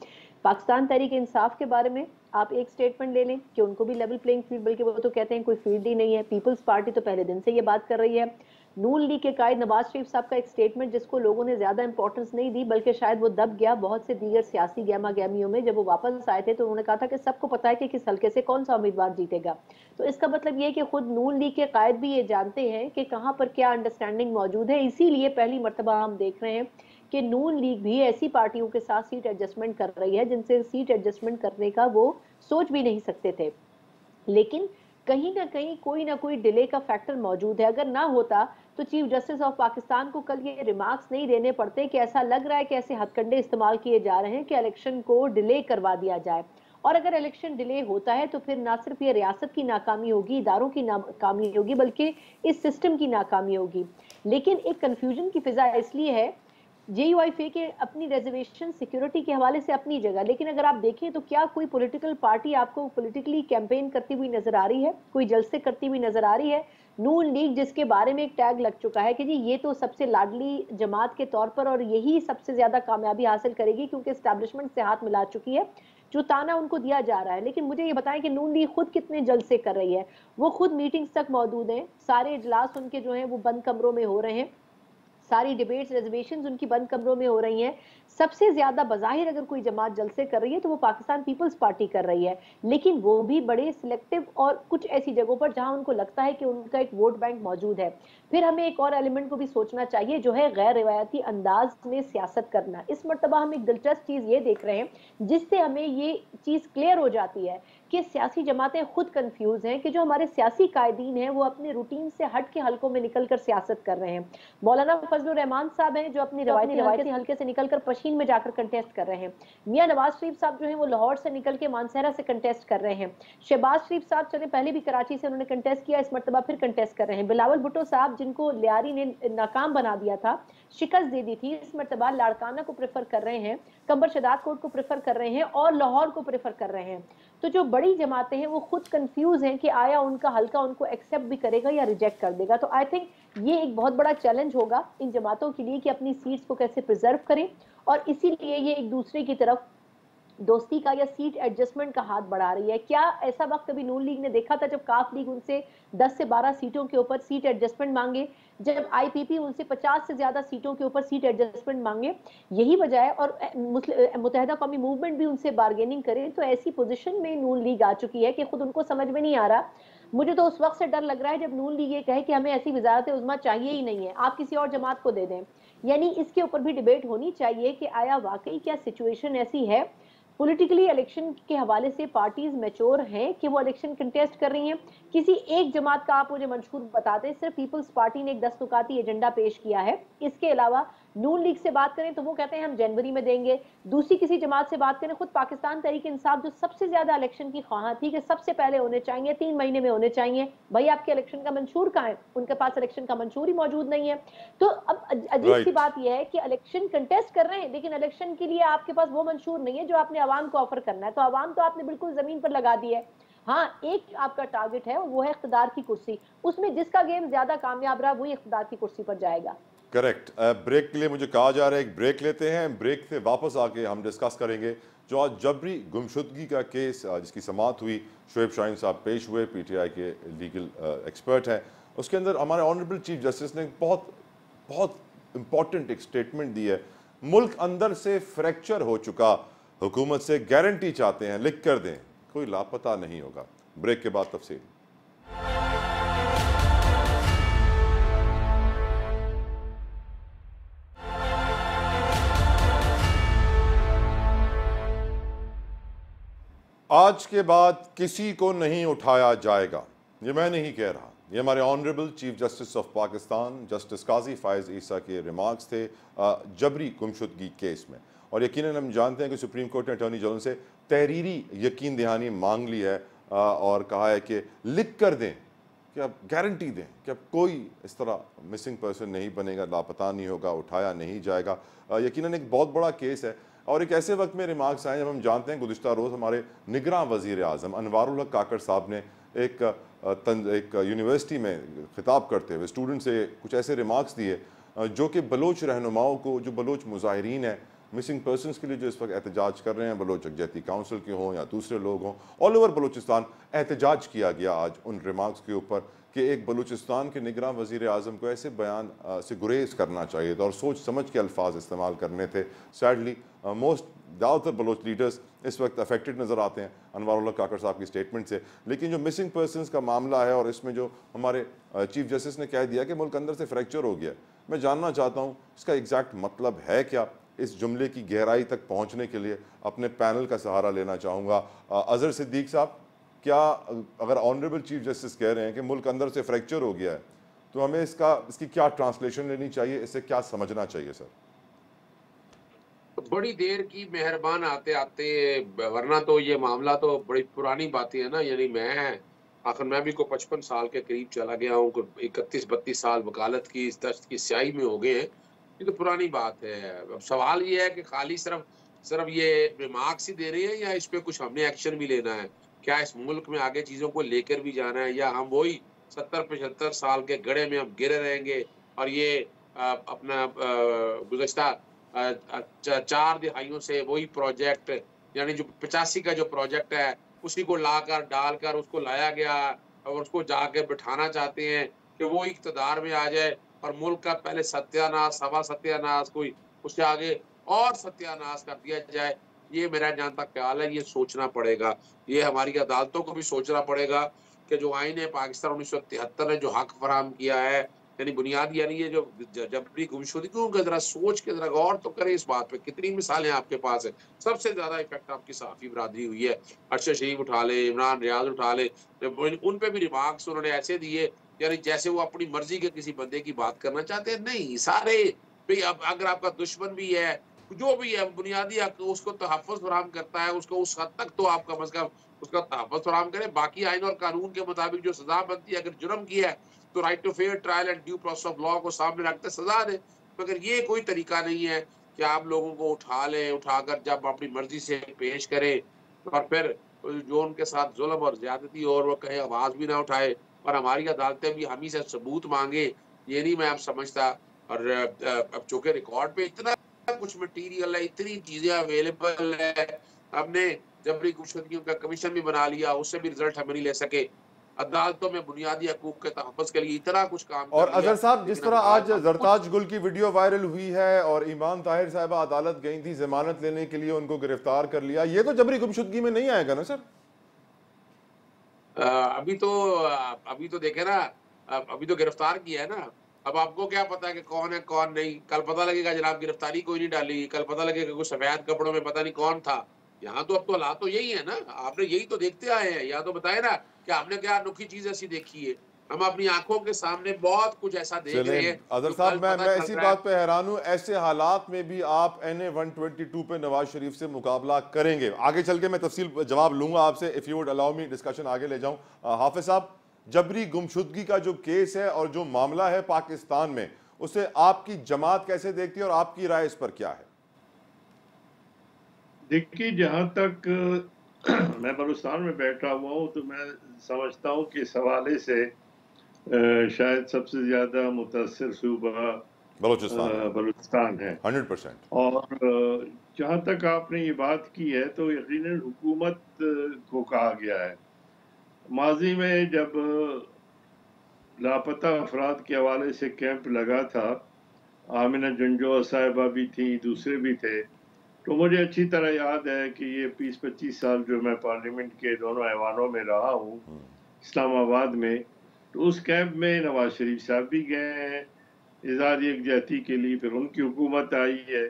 पाकिस्तान तहरीक इंसाफ के बारे में आप एक स्टेटमेंट ले लें कि उनको भी लेवल प्लेइंग फील्ड, बल्कि वो तो कहते हैं कोई फील्ड ही नहीं है। पीपल्स पार्टी तो पहले दिन से ये बात कर रही है। नून लीग के कायद नवाज शरीफ साहब का एक स्टेटमेंट जिसको लोगों ने ज्यादा इंपॉर्टेंस नहीं दी, बल्कि शायद वो दब गया बहुत से दीगर सियासी गहमा गहमियों में। जब वो वापस आए थे तो उन्होंने कहा था कि सबको पता है कि किस हल्के से कौन सा उम्मीदवार जीतेगा। तो इसका मतलब ये है कि खुद नून लीग के कायद भी ये जानते हैं कि कहाँ पर क्या अंडरस्टैंडिंग मौजूद है। इसीलिए पहली मर्तबा हम देख रहे हैं कि नून लीग भी ऐसी पार्टियों के साथ सीट एडजस्टमेंट कर रही है जिनसे सीट एडजस्टमेंट करने का वो सोच भी नहीं सकते थे। लेकिन कहीं ना कोई डिले का फैक्टर मौजूद है। अगर ना होता तो चीफ जस्टिस ऑफ पाकिस्तान को कल ये रिमार्क्स नहीं देने पड़ते कि ऐसा लग रहा है कि ऐसे हथकंडे इस्तेमाल किए जा रहे हैं कि इलेक्शन को डिले करवा दिया जाए। और अगर इलेक्शन डिले होता है तो फिर ना सिर्फ ये रियासत की नाकामी होगी, इदारों की नाकामी होगी, बल्कि इस सिस्टम की नाकामी होगी। लेकिन एक कंफ्यूजन की फिजा इसलिए है, JUIF के अपनी रिजर्वेशन सिक्योरिटी के हवाले से अपनी जगह, लेकिन अगर आप देखें तो क्या कोई पॉलिटिकल पार्टी आपको पॉलिटिकली कैंपेन करती हुई नजर आ रही है, कोई जलसे करती हुई नजर आ रही है? नून लीग जिसके बारे में एक टैग लग चुका है कि जी ये तो सबसे लाडली जमात के तौर पर और यही सबसे ज्यादा कामयाबी हासिल करेगी क्योंकि एस्टैब्लिशमेंट से हाथ मिला चुकी है, जो ताना उनको दिया जा रहा है। लेकिन मुझे ये बताएं कि नून लीग खुद कितने जलसे कर रही है। वो खुद मीटिंग्स तक मौजूद हैं, सारे इजलास उनके जो हैं वो बंद कमरों में हो रहे हैं, सारी डिबेट्स रिजर्वेशंस उनकी बंद कमरों में हो रही हैं। सबसे ज्यादा बज़ाहिर अगर कोई जमात जलसे कर रही है तो वो पाकिस्तान पीपल्स पार्टी कर रही है, लेकिन वो भी बड़े सिलेक्टिव और कुछ ऐसी जगहों पर जहां उनको लगता है कि उनका एक वोट बैंक मौजूद है। फिर हमें एक और एलिमेंट को भी सोचना चाहिए, जो है गैर रिवायती अंदाज में सियासत करना। इस मर्तबा हम एक दिलचस्प चीज ये देख रहे हैं जिससे हमें ये चीज क्लियर हो जाती है कि सियासी जमातें खुद कंफ्यूज हैं कि जो हमारे सियासी कायदीन हैं वो अपने रूटीन से हट के हलकों में निकलकर सियासत कर रहे हैं। मौलाना फजलुर रहमान साहब हैं जो अपनी रवायती हल्के से निकलकर पशीन में जाकर कंटेस्ट कर रहे हैं। मियां नवाज शरीफ साहब जो हैं वो लाहौर से निकल के मानसहरा से कंटेस्ट कर रहे हैं। शहबाज शरीफ साहब चले पहले भी कराची से उन्होंने कंटेस्ट किया, इस मर्तबा फिर कंटेस्ट कर रहे हैं। बिलावल भुट्टो साहब जिनको लियारी ने नाकाम बना दिया था, शिकस्त दे दी थी, इस मर्तबा लाड़काना को प्रेफर कर रहे हैं, कंबर शदाद कोट को प्रेफर कर रहे हैं और लाहौर को प्रेफर कर रहे हैं। तो जो बड़ी जमातें हैं वो खुद कंफ्यूज हैं कि आया उनका हल्का उनको एक्सेप्ट भी करेगा या रिजेक्ट कर देगा। तो आई थिंक ये एक बहुत बड़ा चैलेंज होगा इन जमातों के लिए कि अपनी सीट्स को कैसे प्रिजर्व करें, और इसीलिए ये एक दूसरे की तरफ दोस्ती का या सीट एडजस्टमेंट का हाथ बढ़ा रही है। क्या ऐसा वक्त कभी नून लीग ने देखा था जब काफ लीग उनसे 10 से 12 सीटों के ऊपर सीट एडजस्टमेंट मांगे, जब IPP उनसे 50 से ज्यादा सीटों के ऊपर सीट एडजस्टमेंट मांगे? यही वजह है, और मुत्तहिदा कौमी मूवमेंट भी उनसे बार्गेनिंग करे। तो ऐसी पोजीशन में नून लीग आ चुकी है कि खुद उनको समझ में नहीं आ रहा। मुझे तो उस वक्त से डर लग रहा है जब नून लीग ये कहे कि हमें ऐसी वजारत उज़्मा चाहिए ही नहीं है, आप किसी और जमात को दे दें। यानी इसके ऊपर भी डिबेट होनी चाहिए कि आया वाकई क्या सिचुएशन ऐसी है, पॉलिटिकली इलेक्शन के हवाले से पार्टीज मैच्योर हैं कि वो इलेक्शन कंटेस्ट कर रही हैं। किसी एक जमात का आप मुझे मंशूर बता दें, सिर्फ पीपल्स पार्टी ने एक दस्तुकाती एजेंडा पेश किया है। इसके अलावा नून लीग से बात करें तो वो कहते हैं हम जनवरी में देंगे। दूसरी किसी जमात से बात करें, खुद पाकिस्तान तहरीक इंसाफ जो सबसे ज्यादा इलेक्शन की ख्वाह थी कि सबसे पहले होने चाहिए, 3 महीने में होने चाहिए, भाई आपके इलेक्शन का मंशूर कहाँ है? उनके पास इलेक्शन का मंशूर ही मौजूद नहीं है। तो अब अजीब सी बात यह है कि इलेक्शन कंटेस्ट कर रहे हैं लेकिन इलेक्शन के लिए आपके पास वो मंशूर नहीं है जो आपने आवाम को ऑफर करना है। तो आवाम तो आपने बिल्कुल जमीन पर लगा दी है। हाँ, एक आपका टारगेट है वो है इख्तिदार की कुर्सी, उसमें जिसका गेम ज्यादा कामयाब रहा वही इख्तिदार की कुर्सी पर जाएगा। करेक्ट। ब्रेक के लिए मुझे कहा जा रहा है एक ब्रेक लेते हैं, ब्रेक से वापस आके हम डिस्कस करेंगे जो आज जबरी गुमशुदगी का केस जिसकी समाअत हुई, शोएब शाहीन साहब पेश हुए, PTI के लीगल एक्सपर्ट हैं। उसके अंदर हमारे ऑनरेबल चीफ जस्टिस ने बहुत इंपॉर्टेंट एक स्टेटमेंट दी है। मुल्क अंदर से फ्रैक्चर हो चुका, हुकूमत से गारंटी चाहते हैं, लिख कर दें, कोई लापता नहीं होगा। ब्रेक के बाद तफसील। आज के बाद किसी को नहीं उठाया जाएगा, ये मैं नहीं कह रहा, ये हमारे honourable chief justice of Pakistan justice Qazi Faez Isa के रिमार्क्स थे जबरी गुमशुदगी केस में। और यकीनन हम जानते हैं कि सुप्रीम कोर्ट ने अटॉर्नी जनरल से तहरीरी यकीन दहानी मांग ली है और कहा है कि लिख कर दें, कि आप गारंटी दें कि अब कोई इस तरह मिसिंग पर्सन नहीं बनेगा, लापता नहीं होगा, उठाया नहीं जाएगा। यकीनन एक बहुत बड़ा केस है और एक ऐसे वक्त में रिमार्क्स आए जब हम जानते हैं गुज़िश्ता रोज़ हमारे निगरान वज़ीर आज़म अनवारुल हक काकड़ साहब ने एक यूनिवर्सिटी में खिताब करते हुए स्टूडेंट से कुछ ऐसे रिमार्क्स दिए जो कि बलोच रहनुमाओं को, जो बलोच मुजाहिरीन हैं मिसिंग पर्सनस के लिए जो इस वक्त एहतजाज कर रहे हैं, बलोच यकजहती काउंसिल के हों या दूसरे लोग हों, ऑल ओवर बलूचिस्तान एहतजाज किया गया आज उन रिमार्क्स के ऊपर कि एक बलूचिस्तान के निगरान वज़ीर आज़म को ऐसे बयान से गुरेज करना चाहिए था और सोच समझ के अल्फाज इस्तेमाल करने थे। सैडली मोस्ट ज़्यादातर बलोच लीडर्स इस वक्त अफेक्टेड नज़र आते हैं अनवारुल हक काकड़ साहब की स्टेटमेंट से। लेकिन जो मिसिंग पर्सनस का मामला है और इसमें जो हमारे चीफ जस्टिस ने कह दिया कि मुल्क अंदर से फ्रैक्चर हो गया, मैं जानना चाहता हूँ इसका एग्जैक्ट मतलब है क्या। इस जुमले की गहराई तक पहुँचने के लिए अपने पैनल का सहारा लेना चाहूँगा। अज़हर सिद्दीक साहब, क्या अगर ऑनरेबल चीफ जस्टिस कह रहे हैं कि मुल्क अंदर से फ्रैक्चर हो गया है तो हमें इसकी क्या ट्रांसलेशन लेनी चाहिए, इससे क्या समझना चाहिए सर? बड़ी देर की मेहरबान आते आते, वरना तो ये मामला तो बड़ी पुरानी बातें है ना। यानी मैं भी को 55 साल के करीब चला गया हूँ, 31-32 साल वकालत की इस दस्त की स्याही में हो गए हैं। ये तो पुरानी बात है। अब सवाल ये है कि खाली सिर्फ ये रिमार्क्स ही दे रहे हैं या इस पे कुछ हमने एक्शन भी लेना है? क्या इस मुल्क में आगे चीजों को लेकर भी जाना है, या हम वही 70-75 साल के गड्ढे में हम गिरे रहेंगे और ये अपना गुज़श्ता 4 दिहाइयों से वही प्रोजेक्ट, यानी जो 85 का जो प्रोजेक्ट है उसी को लाकर डालकर उसको लाया गया और उसको जाके बिठाना चाहते हैं कि वो इक़्तिदार में आ जाए और मुल्क का पहले सत्यानाश, सवा सत्यानाश, कोई उससे आगे और सत्यानाश कर दिया जाए। ये मेरा जहाँ तक ख्याल है, ये सोचना पड़ेगा, ये हमारी अदालतों को भी सोचना पड़ेगा कि जो आईन पाकिस्तान 1973 ने जो हक फराहम किया है, यानी बुनियादी, यानी ये जो जबरी गुमशुदगियों का जरा सोच के जरा गौर तो करें इस बात पे। कितनी मिसालें आपके पास है। सबसे ज्यादा इफेक्ट आपकी सहाफी बरादरी हुई है। अरशद शरीफ उठा ले, इमरान रियाज उठा ले, उन पे भी रिमार्क्स उन्होंने ऐसे दिए यानी जैसे वो अपनी मर्जी के किसी बंदे की बात करना चाहते हैं। नहीं, सारे भाई, अब अगर आपका दुश्मन भी है, जो भी है, बुनियादी हक उसको तहफ़्फ़ुज़ फराहम करता है, उसको उस हद तक तो आप कम अज़ कम उसका तहफ़्फ़ुज़ फराहम करें। बाकी आइन और कानून के मुताबिक जो सजा बनती है, अगर जुर्म किया है तो right to fair trial and due process of law को सामने रखते सजा दें। मगर ये कोई तरीका नहीं है कि आप लोगों को उठा लें, उठाकर जब अपनी मर्जी से पेश करें और फिर जो उनके साथ जुल्म और ज्यादती और वो कहे आवाज भी ना उठाए और हमारी अदालतें भी हम ही से सबूत मांगे। ये नहीं मैं अब समझता। और अब चूंकि रिकॉर्ड पे इतना कुछ मटीरियल है, इतनी चीजें अवेलेबल है, हमने जबरी गुमशुदगियों का कमीशन भी बना लिया, उससे भी रिजल्ट हम नहीं ले सके। अदालतों में बुनियादी हकूक के तहफ़्फ़ुज़ के लिए इतना कुछ काम और अजहर साहब, जिस तरह आज जरताज गुल की वीडियो वायरल हुई है और ईमान ताहिर साहिबा अदालत गई थी जमानत लेने के लिए, उनको गिरफ्तार कर लिया, ये तो जबरी गुमशुदगी में नहीं आएगा ना सर? अभी तो देखे ना, अभी तो गिरफ्तार किया है ना। अब आपको क्या पता है कि कौन है कौन नहीं? कल पता लगेगा जनाब, गिरफ्तारी कोई नहीं डाली, कल पता लगेगा कुछ सफेद कपड़ों में पता नहीं कौन था। यहाँ तो अब तो हालात तो यही है ना, आपने यही तो देखते आए हैं। या तो बताए ना कि आपने क्या अनोखी चीज ऐसी देखी है। हम अपनी आंखों के सामने बहुत कुछ ऐसा देख रहे हैं। अजहर साहब, मैं इसी बात पे हैरान हूँ, ऐसे हालात में भी आप NA 122 पे नवाज शरीफ से मुकाबला करेंगे। आगे चल के मैं तफसील जवाब लूंगा आपसे, if you would allow me, discussion आगे ले जाऊं। हाफिज साहब, जबरी गुमशुदगी का जो केस है और जो मामला है पाकिस्तान में, उसे आपकी जमात कैसे देखती है और आपकी राय इस पर क्या है? देखिए, जहाँ तक मैं बलूचिस्तान में बैठा हुआ हूँ तो मैं समझता हूँ कि इस हवाले से शायद सबसे ज़्यादा मुतासिर सूबा बलूचिस्तान है 100%। और जहाँ तक आपने ये बात की है तो यकीनन हुकूमत को कहा गया है। माजी में जब लापता अफराद के हवाले से कैंप लगा था, आमिना जुंजो साहिबा भी थी, दूसरे भी थे, तो मुझे अच्छी तरह याद है कि ये 20-25 साल जो मैं पार्लियामेंट के दोनों ऐवानों में रहा हूँ इस्लामाबाद में, तो उस कैंप में नवाज शरीफ साहब भी गए हैं इज़हार यकजहती के लिए। फिर उनकी हुकूमत आई है,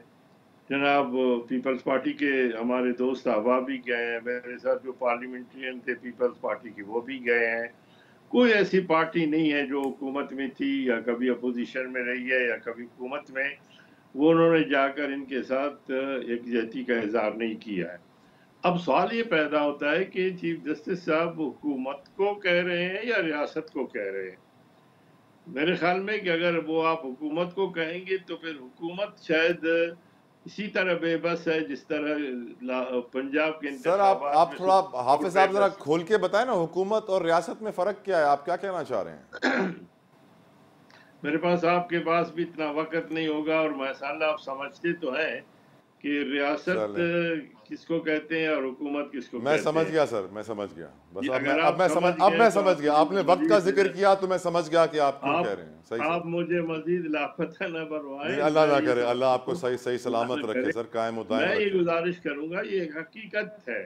जनाब पीपल्स पार्टी के हमारे दोस्त अहवा भी गए हैं, मेरे साथ जो पार्लियामेंट्रियन थे पीपल्स पार्टी के वो भी गए हैं। कोई ऐसी पार्टी नहीं है जो हुकूमत में थी या कभी अपोजिशन में रही है या कभी हुकूमत में, वो उन्होंने जाकर इनके साथ यकजहती का इज़हार नहीं किया है। अब सवाल ये पैदा होता है कि चीफ जस्टिस साहब हुकूमत को कह रहे हैं या रियासत को कह रहे हैं। मेरे ख्याल में कि अगर वो आप हुकूमत को कहेंगे तो फिर हुकूमत शायद इसी तरह बेबस है जिस तरह पंजाब के सर आप थोड़ा हाफिज साहब जरा खोल के बताएं ना, हुकूमत और रियासत में फर्क क्या है, आप क्या कहना चाह रहे हैं? मेरे पास आपके पास भी इतना वक्त नहीं होगा और माशाल्लाह आप समझते तो हैं कि रियासत किसको कहते हैं और हुकूमत किसको कहते हैं। मैं समझ गया सर, मैं समझ गया। बस अब मैं समझ गया। आपने वक्त का जिक्र किया तो मैं समझ गया कि आप क्यों कह रहे हैं। सही आप मुझे मजीद लापता न बनवाएं। अल्लाह ना करे, अल्लाह आपको सही सलामत रखे सर, कायम उदायम मैं ये गुजारिश करूंगा, ये हकीकत है।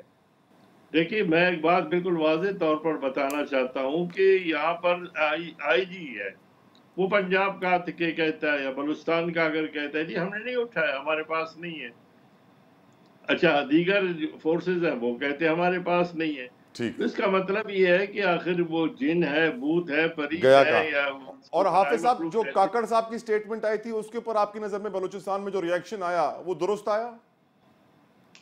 देखिए मैं एक बात बिल्कुल वाज़ेह तौर पर बताना चाहता हूँ कि यहाँ पर आईजी है, वो पंजाब का के कहता है या बलूचिस्तान का अगर कहता है जी हमने नहीं उठाया, हमारे पास नहीं है। अच्छा, दीगर फोर्सेस हैं वो कहते हैं हमारे पास नहीं है। ठीक, तो इसका मतलब ये है कि आखिर वो जिन है, भूत है, परी है या। और हाफिज साहब जो काकड़ साहब की स्टेटमेंट आई थी उसके ऊपर आपकी नजर में बलूचिस्तान में जो रिएक्शन आया वो दुरुस्त आया?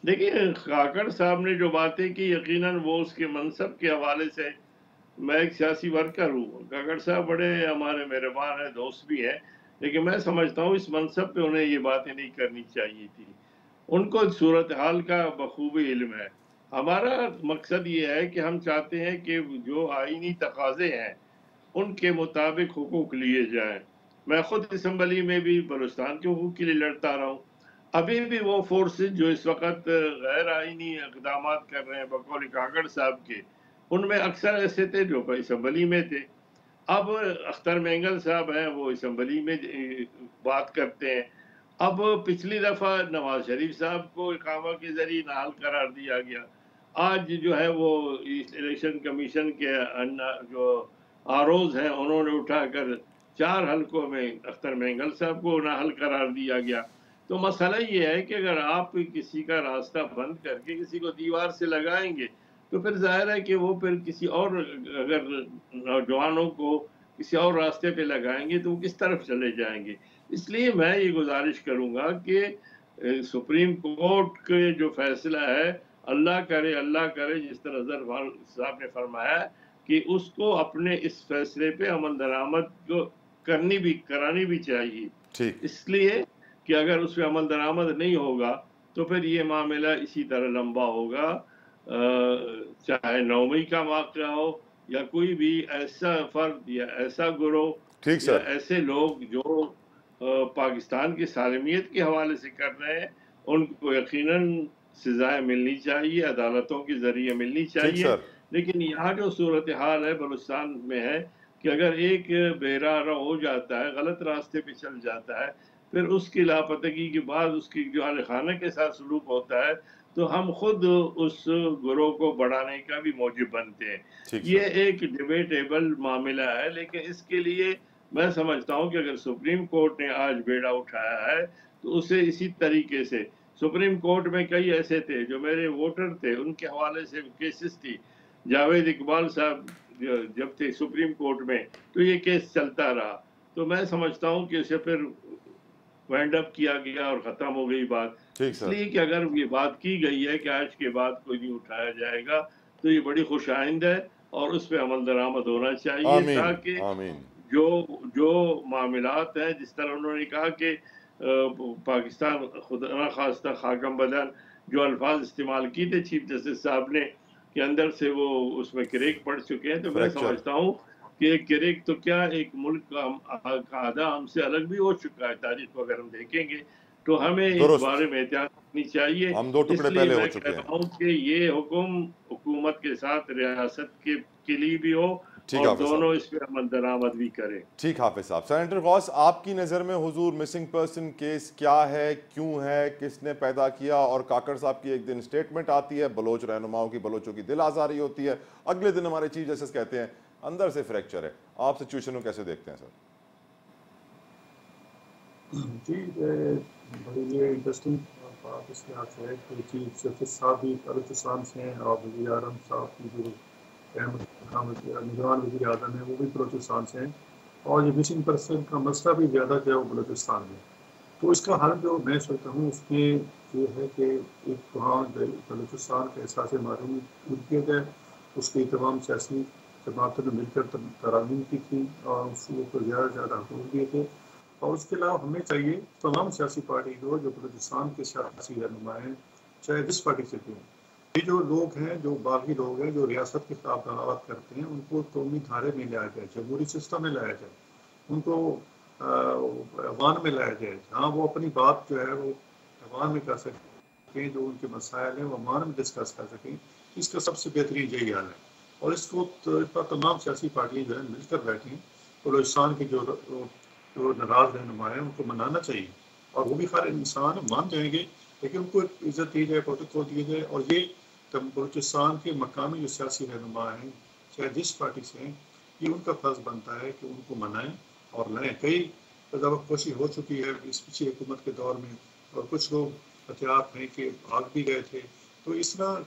देखिए काकड़ साहब ने जो बातें की यकीनन वो उसके मनसब के हवाले से, मैं एक सियासी वर्कर हूँ, काकड़ साहब बड़े हमारे मेहरबान हैं, दोस्त भी हैं, लेकिन मैं समझता हूँ इस मनसब पे उन्हें ये बातें नहीं करनी चाहिए थी। उनको सूरत हाल का बखूबी इल्म है। हमारा मकसद ये है कि हम चाहते हैं कि जो आईनी तकाजे हैं उनके मुताबिक हुकूक लिए जाएं। मैं खुद असम्बली में भी बलूचिस्तान के हुकूक के लिए लड़ता रहा हूँ। अभी भी वो फोर्सेज जो इस वक्त गैर आईनी इक़दाम कर रहे हैं बकौल काकड़ साहब के, उनमें अक्सर ऐसे थे जो असम्बली में थे। अब अख्तर मेंगल साहब हैं, वो असम्बली में बात करते हैं। अब पिछली दफ़ा नवाज शरीफ साहब को इकामा के जरिए नाअहल करार दिया गया। आज जो है वो इलेक्शन कमीशन के जो आरोज हैं उन्होंने उठाकर 4 हलकों में अख्तर मेंगल साहब को नाअहल करार दिया गया। तो मसला ये है कि अगर आप किसी का रास्ता बंद करके किसी को दीवार से लगाएंगे तो फिर जाहिर है कि वो फिर किसी और, अगर नौजवानों को किसी और रास्ते पे लगाएंगे तो वो किस तरफ चले जाएंगे। इसलिए मैं ये गुजारिश करूंगा कि सुप्रीम कोर्ट के जो फैसला है, अल्लाह करे जिस तरह अजहर साहब ने फरमाया कि उसको अपने इस फैसले पे अमल दरामद को करानी भी चाहिए। इसलिए कि अगर उस पर अमल दरामद नहीं होगा तो फिर ये मामला इसी तरह लंबा होगा, चाहे 9 का वाक़या हो या कोई भी ऐसा फर्द या ऐसा गुरोह या ऐसे लोग जो पाकिस्तान की सालमियत के हवाले से कर रहे हैं, उनको यकीनन सजाएं मिलनी चाहिए, अदालतों के जरिए मिलनी चाहिए। लेकिन यहाँ जो सूरत हाल है बलूचिस्तान में है कि अगर एक बेरारा हो जाता है, गलत रास्ते पे चल जाता है, फिर उसकी लापतगी के बाद उसकी जो अहले खाना के साथ सलूक होता है तो हम खुद उस गुरोह को बढ़ाने का भी मौजूद बनते हैं। ये एक डिबेटेबल मामला है, लेकिन इसके लिए मैं समझता हूँ कि अगर सुप्रीम कोर्ट ने आज बेड़ा उठाया है तो उसे इसी तरीके से, सुप्रीम कोर्ट में कई ऐसे थे जो मेरे वोटर थे, उनके हवाले से केसेस थी। जावेद इकबाल साहब जब थे सुप्रीम कोर्ट में तो ये केस चलता रहा, तो मैं समझता हूँ कि उसे फिर वाइंड अप किया गया और ख़त्म हो गई बात। इसलिए कि अगर ये बात की गई है कि आज के बाद कोई नहीं उठाया जाएगा तो ये बड़ी खुशाइंद है और उस पर अमल दरामद होना चाहिए, ताकि जो मामलात हैं, जिस तरह उन्होंने कहा कि पाकिस्तान खुदा न खास्ता खाकम बदन जो अल्फाज इस्तेमाल किए थे चीफ जस्टिस साहब ने, के अंदर से वो उसमें क्रेक पड़ चुके हैं। तो मैं समझता हूँ कि एक गिरेक तो क्या एक मुल्क का आधा हमसे अलग भी हो चुका है। तारीख को अगर हम देखेंगे तो हमें इस बारे में एहतियात करनी चाहिए। हम 2 टुकड़े पहले हो चुके हैं। मैं कह रहा हूं कि ये हुक्म हुकूमत के साथ रियासत के लिए भी हो और दोनों इस पर अमल दरामद भी करें। ठीक हाफिज साहब। सेनेटर गौस, आपकी नज़र में हुजूर मिसिंग पर्सन केस क्या है, क्यों है, किसने पैदा किया? और काकड़ साहब की एक दिन स्टेटमेंट आती है, बलोच रहनुमाओं की बलोचों की दिल आज़ारी होती है, अगले दिन हमारे चीफ जस्टिस कहते हैं अंदर से फ्रैक्चर है। आप सिचुएशन को कैसे देखते हैं सर? जी, बड़ी ये इंटरेस्टिंग बात इस लिहाज से है कि चीफ जस्टिस साहब भी बलूचिस्तान से हैं और वज़ीर आज़म साहब की जो निगरान वज़ीर आज़म है वो भी बलूचिस्तान से हैं, और ये मिसिंग पर्सन का मसला भी ज़्यादा जो है वो बलूचिस्तान में। तो इसका हल जो मैं सोचता हूँ उसमें ये है कि एक वहाँ बलूचिस्तान के एहसास मालूम किया जाए, उसकी तमाम सियासी जमातों ने मिलकर तरामीम की थी और उसके ऊपर ज़्यादा से ज़्यादा हुकूक दिए थे। और उसके अलावा हमें चाहिए तमाम सियासी पार्टी को, जो बलूचिस्तान के सियासी रहनुमा हैं, चाहे जिस पार्टी से भी, ये जो लोग हैं, जो बागी लोग हैं, जो रियासत के खिलाफ बगावत करते हैं, उनको कौमी धारे में लाया जाए, जमहूरी सिस्टम में लाया जाए, उनको अवान में लाया जाए, जहाँ वो अपनी बात जो है वो अवान में कर सकें, जो उनके मसाइल हैं वो अवान में डिस्कस कर सकें। इसका सबसे बेहतरीन यही हाल है। और इसको तमाम सियासी पार्टियाँ जो है मिलकर बैठें, बलूचिस्तान की जो नाराज रहनुमा है उनको मनाना चाहिए, और वो भी हर इंसान मान जाएंगे, लेकिन उनको इज्जत दी जाए, प्रोटोकॉल दिए जाए। और ये बलूचिस्तान के मकामी जो सियासी रहनुमा हैं, चाहे जिस पार्टी से हैं, ये उनका फर्ज बनता है कि उनको मनाएं और लाएं। कई दफ़ा कोशिश हो चुकी है इस पिछली हुकूमत के दौर में, और कुछ लोग हथियार हैं कि भाग भी गए थे। तो इस तरह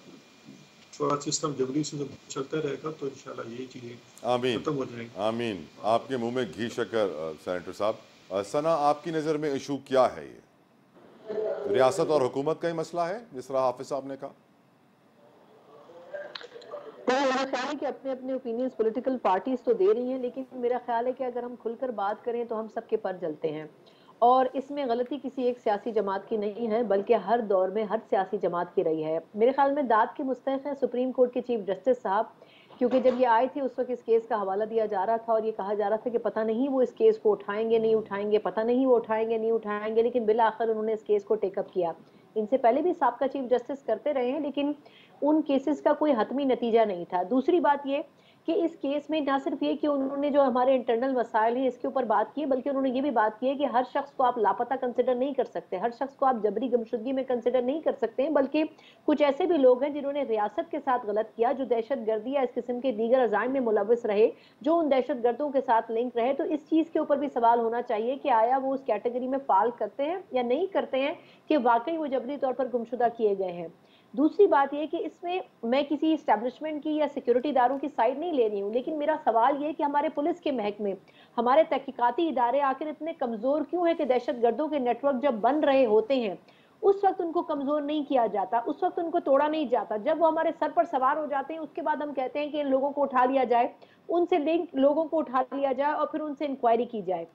थोड़ा सिस्टम जबरी से जब चलता रहेगा तो इंशाल्लाह यही चीज़ें खत्म हो जाएंगी। आमीन। आपके मुंह में घी शक्कर सेनेटर साहब। सना, आपकी नज़र में इशू क्या है? ये रियासत और हुकूमत का ही मसला है जिस तरह हाफिज साहब ने कहा? मेरा ख्याल है कि अपने अपने ओपिनियंस पॉलिटिकल पार्टीज तो दे रही हैं, लेकिन मेरा ख्याल है कि अगर हम खुलकर बात करें तो हम सबके पर जलते हैं, और इसमें गलती किसी एक सियासी जमात की नहीं है, बल्कि हर दौर में हर सियासी जमात की रही है। मेरे ख्याल में दाद के मुस्तहिक हैं सुप्रीम कोर्ट के चीफ जस्टिस साहब, क्योंकि जब ये आए थे उस वक्त इस केस का हवाला दिया जा रहा था और ये कहा जा रहा था कि पता नहीं वो इस केस को उठाएंगे नहीं उठाएंगे, पता नहीं वो उठाएंगे नहीं उठाएंगे, लेकिन बिल आखिर उन्होंने इस केस को टेकअप किया। इनसे पहले भी साबका चीफ जस्टिस करते रहे हैं, लेकिन उन केसेस का कोई हतमी नतीजा नहीं था। दूसरी बात ये कि इस केस में ना सिर्फ ये कि उन्होंने जो हमारे इंटरनल मसाइल हैं इसके ऊपर बात की, बल्कि उन्होंने ये भी बात की है कि हर शख्स को आप लापता कंसिडर नहीं कर सकते, हर शख्स को आप जबरी गुमशुदगी में कंसिडर नहीं कर सकते हैं, बल्कि कुछ ऐसे भी लोग हैं जिन्होंने रियासत के साथ गलत किया, जो दहशतगर्दी या इस किस्म के दीगर अज़ाइम में मुलविस रहे, जो उन दहशतगर्दों के साथ लिंक रहे। तो इस चीज़ के ऊपर भी सवाल होना चाहिए कि आया वो उस कैटेगरी में फाल करते हैं या नहीं करते हैं, कि वाकई वो जबरी तौर पर गुमशुदा किए गए हैं। दूसरी बात यह कि इसमें मैं किसी इस्टेब्लिशमेंट की या सिक्योरिटी इदारों की साइड नहीं ले रही हूँ, लेकिन मेरा सवाल ये कि हमारे पुलिस के महकमे, हमारे तहकीकाती इदारे आखिर इतने कमज़ोर क्यों हैं कि दहशतगर्दों के नेटवर्क जब बन रहे होते हैं उस वक्त उनको कमज़ोर नहीं किया जाता, उस वक्त उनको तोड़ा नहीं जाता। जब वो हमारे सर पर सवार हो जाते हैं उसके बाद हम कहते हैं कि इन लोगों को उठा लिया जाए, उनसे लिंक लोगों को उठा लिया जाए और फिर उनसे इंक्वायरी की जाए।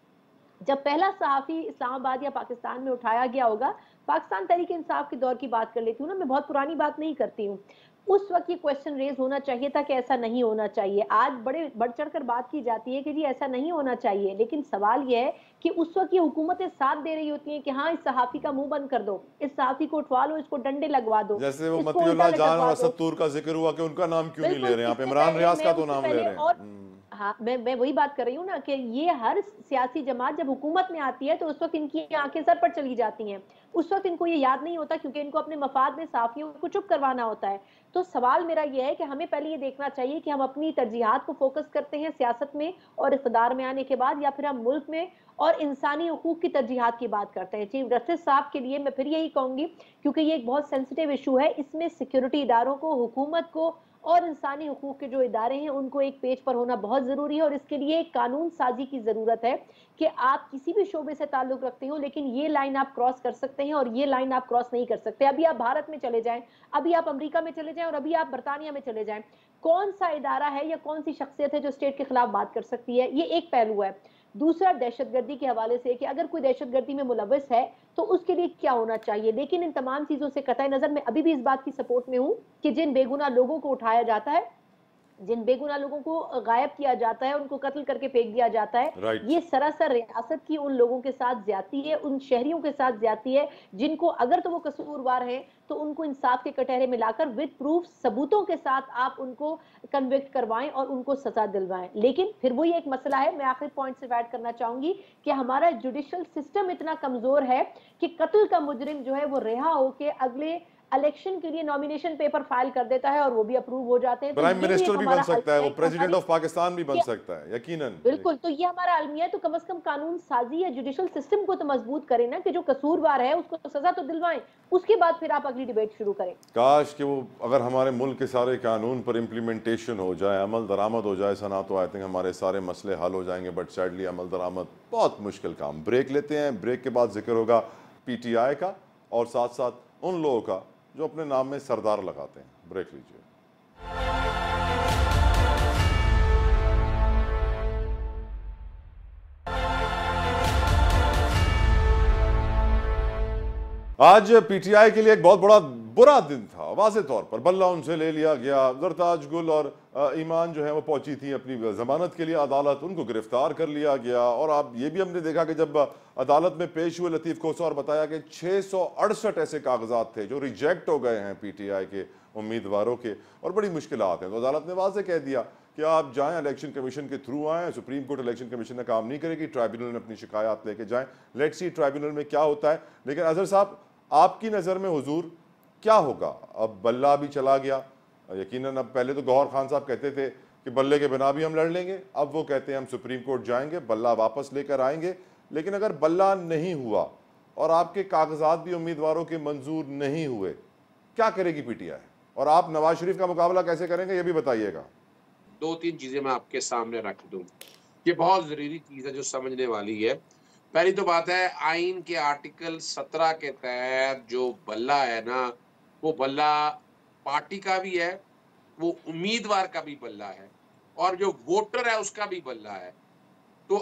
जब पहला सहाफ़ी इस्लामाबाद या पाकिस्तान में उठाया गया होगा, पाकिस्तान तहरीक इंसाफ के दौर की बात कर लेती हूँ ना, मैं बहुत पुरानी बात नहीं करती हूँ, उस वक्त ये क्वेश्चन रेज होना चाहिए था कि ऐसा नहीं होना चाहिए। आज बड़े बढ़ चढ़ कर बात की जाती है कि जी ऐसा नहीं होना चाहिए, लेकिन सवाल ये है कि उस वक्त ये हुकूमतें साथ दे रही होती हैं कि हाँ इस सहाफ़ी का मुंह बंद कर दो, इस सहाफ़ी को उठवा लो, इसको डंडे लगवा दो। जैसे वो मतियुल्लाह जान और असद तूर का जिक्र हुआ कि उनका नाम क्यों नहीं ले रहे हैं आप? इमरान रियाज का तो नाम ले रहे हैं। हाँ, मैं वही बात कर रही हूँ ना कि ये हर सियासी जमात जब हुकूमत में आती है तो उस वक्त इनकी आंखें सर पर चली जाती हैं, उस वक्त इनको ये याद नहीं होता, क्योंकि इनको अपने मफाद में साफियों को चुप करवाना होता है। तो सवाल मेरा ये है कि हमें पहले ये देखना चाहिए कि हम अपनी तरजीहात को फोकस करते हैं सियासत में और इक़्तिदार में आने के बाद, या फिर हम मुल्क में और इंसानी हुकूक की तरजीहात की बात करते हैं। चीफ जस्टिस साहब के लिए मैं फिर यही कहूंगी, क्योंकि ये एक बहुत सेंसिटिव इशू है, इसमें सिक्योरिटी इदारों को, हुकूमत को और इंसानी हुकूक के जो इदारे हैं उनको एक पेज पर होना बहुत ज़रूरी है। और इसके लिए एक कानून साजी की ज़रूरत है कि आप किसी भी शोबे से ताल्लुक़ रखते हो, लेकिन ये लाइन आप क्रॉस कर सकते हैं और ये लाइन आप क्रॉस नहीं कर सकते। अभी आप भारत में चले जाएं, अभी आप अमेरिका में चले जाएं और अभी आप बरतानिया में चले जाएं, कौन सा इदारा है या कौन सी शख्सियत है जो स्टेट के खिलाफ बात कर सकती है? ये एक पहलू है। दूसरा, दहशतगर्दी के हवाले से कि अगर कोई दहशतगर्दी में मुलविस है तो उसके लिए क्या होना चाहिए। लेकिन इन तमाम चीज़ों से कतई नज़र मैं अभी भी इस बात की सपोर्ट में हूँ कि जिन बेगुनाह लोगों को उठाया जाता है जिन बेगुनाह लोगों को गायब किया जाता है, उनको कत्ल करके फेंक दिया जाता है। राइट। ये सरासर रियासत की उन लोगों के साथ ज्यादती है, उन शहरियों के साथ ज्यादती है जिनको अगर तो वो कसूरवार हैं तो उनको इंसाफ के कटहरे में लाकर विद प्रूफ सबूतों के साथ आप उनको कन्विक्ट करवाएं और उनको सजा दिलवाएं। लेकिन फिर वही एक मसला है, मैं आखिरी पॉइंट से ऐड करना चाहूंगी कि हमारा जुडिशियल सिस्टम इतना कमजोर है कि कत्ल का मुजरिम जो है वो रिहा होके अगले इलेक्शन के लिए नॉमिनेशन पेपर फाइल कर देता है और वो भी अप्रूव हो जाते हैं। प्राइम मिनिस्टर भी बन सकता है, वो प्रेसिडेंट ऑफ हमारी पाकिस्तान भी बन सकता है, यकीनन। बिल्कुल, तो ये हमारा अलमिया है। तो कम से कम कानून साजी या जुडिशियल सिस्टम को तो मजबूत करें ना, कि जो कसूरवार है उसको सजा तो दिलवाएं, उसके बाद फिर आप अगली डिबेट शुरू करें। काश कि वो अगर हमारे मुल्क के सारे कानून पर इम्प्लीमेंटेशन हो जाए, अमल दरामद हो जाए सना, तो आई थिंक हमारे सारे मसले हल हो जाएंगे। बट सैडली अमल दरामद बहुत मुश्किल काम। ब्रेक लेते हैं, ब्रेक के बाद जिक्र होगा PTI का और साथ साथ उन लोगों का जो अपने नाम में सरदार लगाते हैं। ब्रेक लीजिए। आज PTI के लिए एक बहुत बड़ा बुरा दिन था। वाज़ेह तौर पर बल्ला उनसे ले लिया गया। जरताज गुल और ईमान जो है वो पहुंची थी अपनी जमानत के लिए अदालत, उनको गिरफ्तार कर लिया गया। और अब ये भी हमने देखा कि जब अदालत में पेश हुए लतीफ़ खोसा और बताया कि 668 ऐसे कागजात थे जो रिजेक्ट हो गए हैं PTI के उम्मीदवारों के, और बड़ी मुश्किलात हैं। तो अदालत ने वाज़ेह कह दिया कि आप जाएं, इलेक्शन कमीशन के थ्रू आएँ। सुप्रीम कोर्ट इलेक्शन कमीशन ने काम नहीं करेगी, ट्राइब्यूनल में अपनी शिकायत लेके जाएं। लेट्स सी ट्राइब्यूनल में क्या होता है। लेकिन अजहर साहब, आपकी नज़र में हुजूर क्या होगा? अब बल्ला भी चला गया यकीनन। अब पहले तो गौहर खान साहब कहते थे कि बल्ले के बिना भी हम लड़ लेंगे, अब वो कहते हैं हम सुप्रीम कोर्ट जाएंगे, बल्ला वापस लेकर आएंगे। लेकिन अगर बल्ला नहीं हुआ और आपके कागजात भी उम्मीदवारों के मंजूर नहीं हुए, क्या करेगी PTI? और आप नवाज शरीफ का मुकाबला कैसे करेंगे, ये भी बताइएगा। 2-3 चीजें मैं आपके सामने रख दूं, ये बहुत जरूरी चीज है जो समझने वाली है। पहली तो बात है, आइन के आर्टिकल 17 के तहत जो बल्ला है ना, वो बल्ला पार्टी का भी है, वो उम्मीदवार का भी बल्ला है, और जो वोटर है उसका भी बल्ला है। तो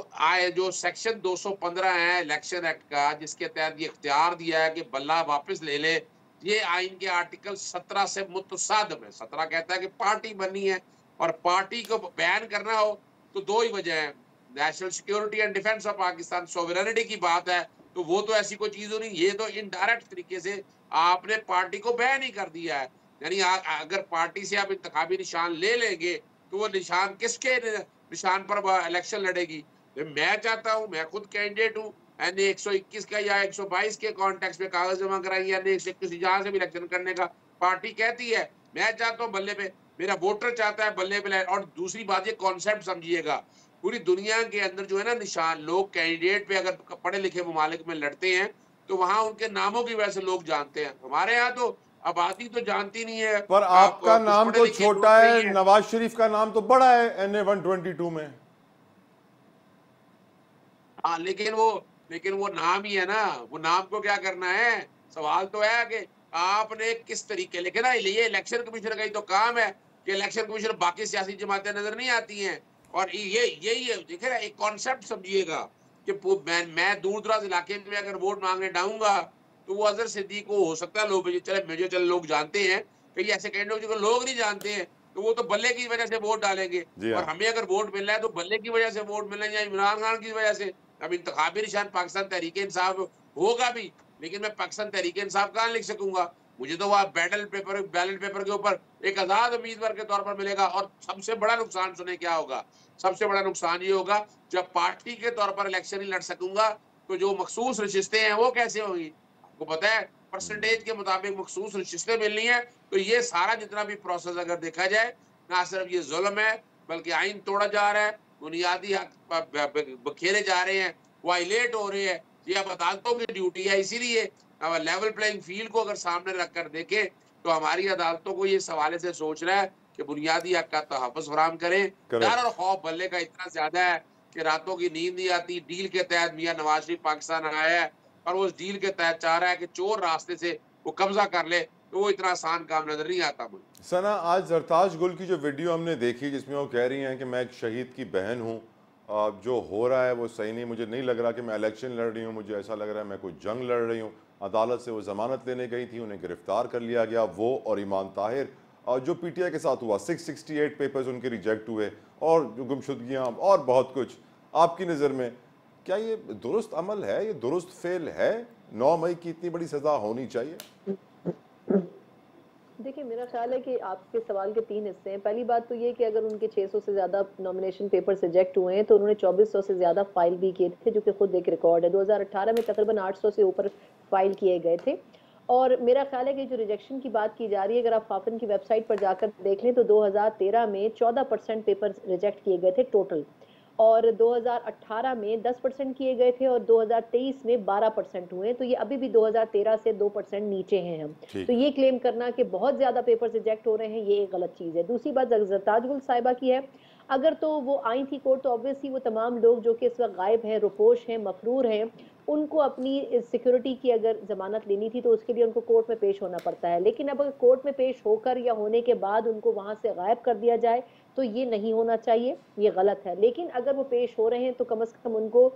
जो सेक्शन 215 है इलेक्शन एक्ट का, जिसके तहत ये इख्तियार दिया है कि बल्ला वापस ले ले, ये आइन के आर्टिकल 17 से मुतसादम है। 17 कहता है कि पार्टी बननी है, और पार्टी को बैन करना हो तो दो ही वजह है, national security and defence of Pakistan, sovereignty की बात है। तो वो तो ऐसी कोई चीज नहीं, ये तो इनडायरेक्ट तरीके से आपने पार्टी को बैन ही कर दिया है। यानी अगर पार्टी से आप इंतखाबी निशान ले लेंगे तो वो निशान किसके निशान पर इलेक्शन लड़ेगी? तो मैं चाहता हूं, मैं खुद कैंडिडेट हूं, NA 121 का या 122 के कॉन्टेक्स्ट में कागज जमा कराई, NA 121 जहां से भी इलेक्शन करने का पार्टी कहती है। मैं चाहता हूँ बल्ले पे, मेरा वोटर चाहता है बल्ले पे। और दूसरी बात, ये कॉन्सेप्ट समझिएगा, पूरी दुनिया के अंदर जो है ना निशान, लोग कैंडिडेट पे अगर पढ़े लिखे ममालिक में लड़ते हैं तो वहां उनके नामों की वजह से लोग जानते हैं। हमारे यहाँ तो आबादी तो जानती नहीं है। पर आपका नाम तो छोटा है, नवाज शरीफ का नाम तो बड़ा है NA 122 में। हाँ, लेकिन वो नाम ही है ना, वो नाम को क्या करना है? सवाल तो है कि आपने किस तरीके, लेकिन ना ये इलेक्शन कमीशन का ही तो काम है कि इलेक्शन कमीशन बाकी सियासी जमातें नजर नहीं आती हैं। और यही है, देखिए एक कॉन्सेप्ट समझिएगा कि मैं दूर दराज इलाके में अगर वोट मांगने जाऊंगा तो वो अजहर सिद्दीक को हो सकता है लोग चले लोग जानते हैं, कई ऐसे कैंडिडेट जिनको लोग नहीं जानते हैं, तो वो तो बल्ले की वजह से वोट डालेंगे। और हमें अगर वोट मिलना है तो बल्ले की वजह से वोट मिलना है या इमरान खान की वजह से। अब इंतखाबी निशान पाकिस्तान तहरीक इंसाफ होगा भी, लेकिन मैं पाकिस्तान तहरीक इंसाफ कहाँ लिख सकूंगा? मुझे तो वहाँ बैलेट पेपर के ऊपर एक आजाद उम्मीदवार के तौर पर मिलेगा। और सबसे बड़ा नुकसान सुने क्या होगा? सबसे बड़ा नुकसान ये होगा, जब पार्टी के तौर पर इलेक्शन ही लड़ सकूंगा तो जो मखसूस नशिस्तें हैं वो कैसे होगी? आपको पता है परसेंटेज के मुताबिक मखसूस नशिस्तें मिलनी है। तो ये सारा जितना भी प्रोसेस अगर देखा जाए, ना सिर्फ ये जुल्म है बल्कि आइन तोड़ा जा रहा है, बुनियादी हक बखेरे जा रहे हैं, वायलेट हो रहे हैं। ये अब अदालतों की ड्यूटी है। इसीलिए लेवल प्लेइंग फील्ड को अगर सामने रखकर देखें तो हमारी अदालतों को ये सवाले से सोचना है कि बुनियादी हक का तहफ़्फ़ुज़ फराहम करें। डर और खौफ बल्ले का इतना ज्यादा है कि रातों की नींद नहीं आती। डील के तहत मियां नवाज शरीफ पाकिस्तान आया है और वो उस डील के तहत चाह रहा है कि चोर रास्ते से वो कब्जा कर ले, तो वो इतना आसान काम नजर नहीं आता मुझे। सना, आज जरताज गुल की जो वीडियो हमने देखी जिसमें वो कह रही हैं कि मैं एक शहीद की बहन हूँ, जो हो रहा है वो सही नहीं, मुझे नहीं लग रहा कि मैं इलेक्शन लड़ रही हूँ, मुझे ऐसा लग रहा है मैं कोई जंग लड़ रही हूँ। अदालत से वो जमानत लेने गई थी, उन्हें गिरफ्तार कर लिया गया, वो और ईमान ताहिर। जो पीटीआई के साथ हुआ, 668 पेपर्स उनके रिजेक्ट हुए और जो गुमशुदगियाँ और बहुत कुछ, आपकी नज़र में क्या ये दुरुस्त अमल है, ये दुरुस्त फेल है? 9 मई की इतनी बड़ी सज़ा होनी चाहिए? देखिए, मेरा ख्याल है कि आपके सवाल के 3 हिस्से हैं। पहली बात तो ये कि अगर उनके 600 से ज़्यादा नॉमिनेशन पेपर्स रिजेक्ट हुए हैं तो उन्होंने 2400 से ज़्यादा फाइल भी किए थे, जो कि खुद एक रिकॉर्ड है। 2018 में तकरीबन 800 से ऊपर फाइल किए गए थे। और मेरा ख्याल है कि जो रिजेक्शन की बात की जा रही है, अगर आप फाफिन की वेबसाइट पर जाकर देख लें तो 2013 में 14% पेपर रिजेक्ट किए गए थे टोटल, और 2018 में 10% किए गए थे और 2023 में 12% हुए। तो ये अभी भी 2013 से 2% नीचे हैं हम। तो ये क्लेम करना कि बहुत ज़्यादा पेपर्स रिजेक्ट हो रहे हैं, ये एक गलत चीज़ है। दूसरी बात ज़रताज गुल साहिबा की है, अगर तो वो आई थी कोर्ट तो ऑब्वियसली वो तमाम लोग जो कि इस वक्त गायब हैं, रुपोश हैं, मफरूर हैं, उनको अपनी सिक्योरिटी की अगर जमानत लेनी थी तो उसके लिए उनको कोर्ट में पेश होना पड़ता है। लेकिन अब अगर कोर्ट में पेश होकर या होने के बाद उनको वहाँ से गायब कर दिया जाए तो ये नहीं होना चाहिए, ये गलत है। लेकिन अगर वो पेश हो रहे हैं तो कम से कम उनको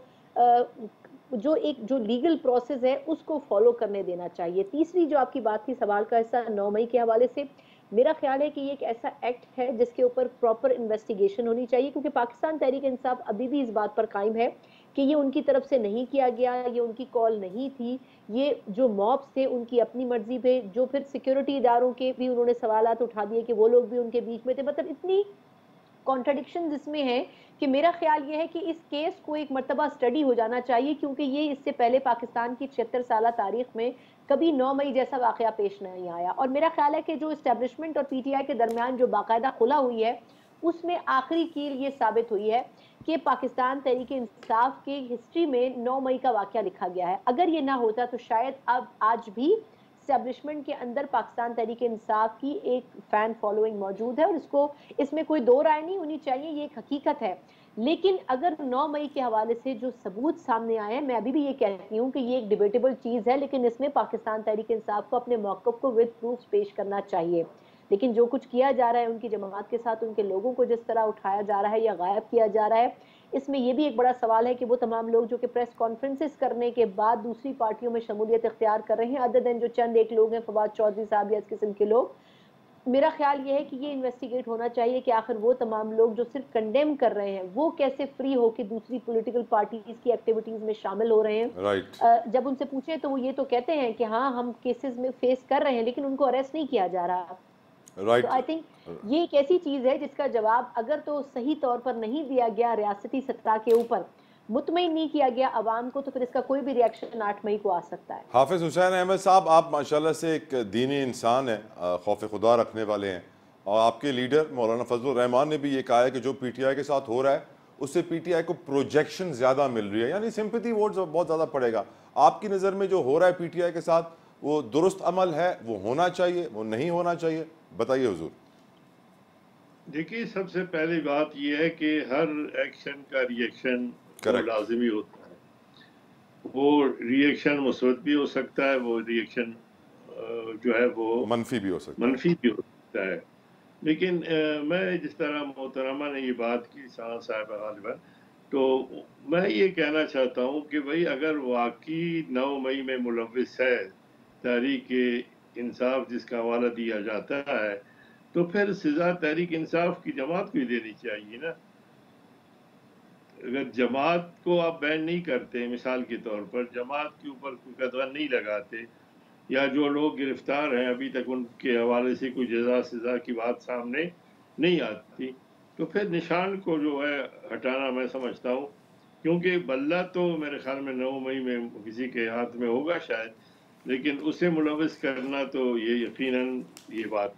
जो लीगल प्रोसेस है उसको फॉलो करने देना चाहिए। तीसरी जो आपकी बात थी सवाल का हिस्सा 9 मई के हवाले से, मेरा ख्याल है कि ये एक ऐसा एक्ट है जिसके ऊपर प्रॉपर इन्वेस्टिगेशन होनी चाहिए, क्योंकि पाकिस्तान तहरीक इंसाफ अभी भी इस बात पर कायम है कि ये उनकी तरफ से नहीं किया गया, ये उनकी कॉल नहीं थी, ये जो मॉब्स थे उनकी अपनी मर्जी पे, जो फिर सिक्योरिटी इदारों के भी उन्होंने सवालात उठा दिए कि वो लोग भी उनके बीच में थे। मतलब इतनी कॉन्ट्रडिक्शन इसमें है कि मेरा ख्याल ये है कि इस केस को एक मर्तबा स्टडी हो जाना चाहिए, क्योंकि ये इससे पहले पाकिस्तान की 76 साल तारीख में कभी 9 मई जैसा वाकया पेश नहीं आया। और मेरा ख्याल है कि जो इस्टेब्लिशमेंट और पीटीआई के दरमियान जो बाकायदा खुला हुई है उसमें आखिरी कील ये साबित हुई है कि पाकिस्तान तहरीक इंसाफ की हिस्ट्री में 9 मई का वाकया लिखा गया है। अगर ये ना होता तो शायद अब आज भी एस्टेब्लिशमेंट के अंदर पाकिस्तान तहरीक इंसाफ की एक फैन फॉलोइंग मौजूद है, और इसमें कोई दो राय नहीं होनी चाहिए, ये एक हकीकत है। लेकिन अगर 9 मई के हवाले से जो सबूत सामने आए हैं, मैं अभी भी ये कहती हूँ कि ये एक डिबेटेबल चीज़ है, लेकिन इसमें पाकिस्तान तहरीक इंसाफ को अपने मौक़िफ़ को विद प्रूफ पेश करना चाहिए। लेकिन जो कुछ किया जा रहा है उनकी जमात के साथ, उनके लोगों को जिस तरह उठाया जा रहा है या गायब किया जा रहा है, इसमें यह भी एक बड़ा सवाल है कि वो तमाम लोग जो कि प्रेस कॉन्फ्रेंसेस करने के बाद दूसरी पार्टियों में शमूलियत इख्तियार कर रहे हैं, अदर देन जो चंद एक लोग हैं, फवाद चौधरी साहब या इस किस्म के लोग, मेरा ख्याल ये है कि ये इन्वेस्टिगेट होना चाहिए कि आखिर वो तमाम लोग जो सिर्फ कंडेम कर रहे हैं वो कैसे फ्री होकर दूसरी पॉलिटिकल पार्टीज की एक्टिविटीज में शामिल हो रहे हैं। जब उनसे पूछे तो वो ये तो कहते हैं कि हाँ हम केसेस में फेस कर रहे हैं, लेकिन उनको अरेस्ट नहीं किया जा रहा। तो आई थिंक ये एक ऐसी चीज है जिसका जवाब अगर तो सही तौर पर नहीं दिया गया, रियासती सतह के ऊपर मुतमईन नहीं किया गया अवाम को, तो फिर इसका कोई भी रिएक्शन 8 मई को आ सकता है। हाफिज हुसैन अहमद साहब, आप माशाल्लाह से एक दीनी इंसान हैं, खौफ खुदा रखने वाले हैं, और आपके लीडर मौलाना फजलुर रहमान ने भी ये कहा है कि जो पीटीआई के साथ हो रहा है उससे पीटीआई को प्रोजेक्शन ज़्यादा मिल रही है, यानी सिंपैथी वोट बहुत ज़्यादा पड़ेगा। आपकी नज़र में जो हो रहा है पीटीआई के साथ, वो दुरुस्त अमल है, वो होना चाहिए, वो नहीं होना चाहिए, बताइए हुजूर। देखिए, सबसे पहली बात यह है कि हर एक्शन का रिएक्शन लाजिमी होता है। वो रिएक्शन मुस्बत भी हो सकता है, वो रिएक्शन जो है वो मनफी भी हो सकता है। लेकिन मैं जिस तरह मोहतरमा ने ये बात की साहब गालिबन, तो मैं ये कहना चाहता हूँ कि भाई अगर वाकई 9 मई में मुलव्विस है तहरीक इंसाफ जिसका हवाला दिया जाता है, तो फिर सजा तहरीक इंसाफ की जमात को ही देनी चाहिए ना। अगर जमात को आप बैन नहीं करते, मिसाल के तौर पर जमात के ऊपर कोई कदम नहीं लगाते, या जो लोग गिरफ्तार हैं अभी तक उनके हवाले से कोई जजा सजा की बात सामने नहीं आती, तो फिर निशान को जो है हटाना मैं समझता हूँ, क्योंकि बल्ला तो मेरे ख्याल में 9 मई में किसी के हाथ में होगा शायद, लेकिन उसे मुलव्विस करना तो ये यकीनन ये बात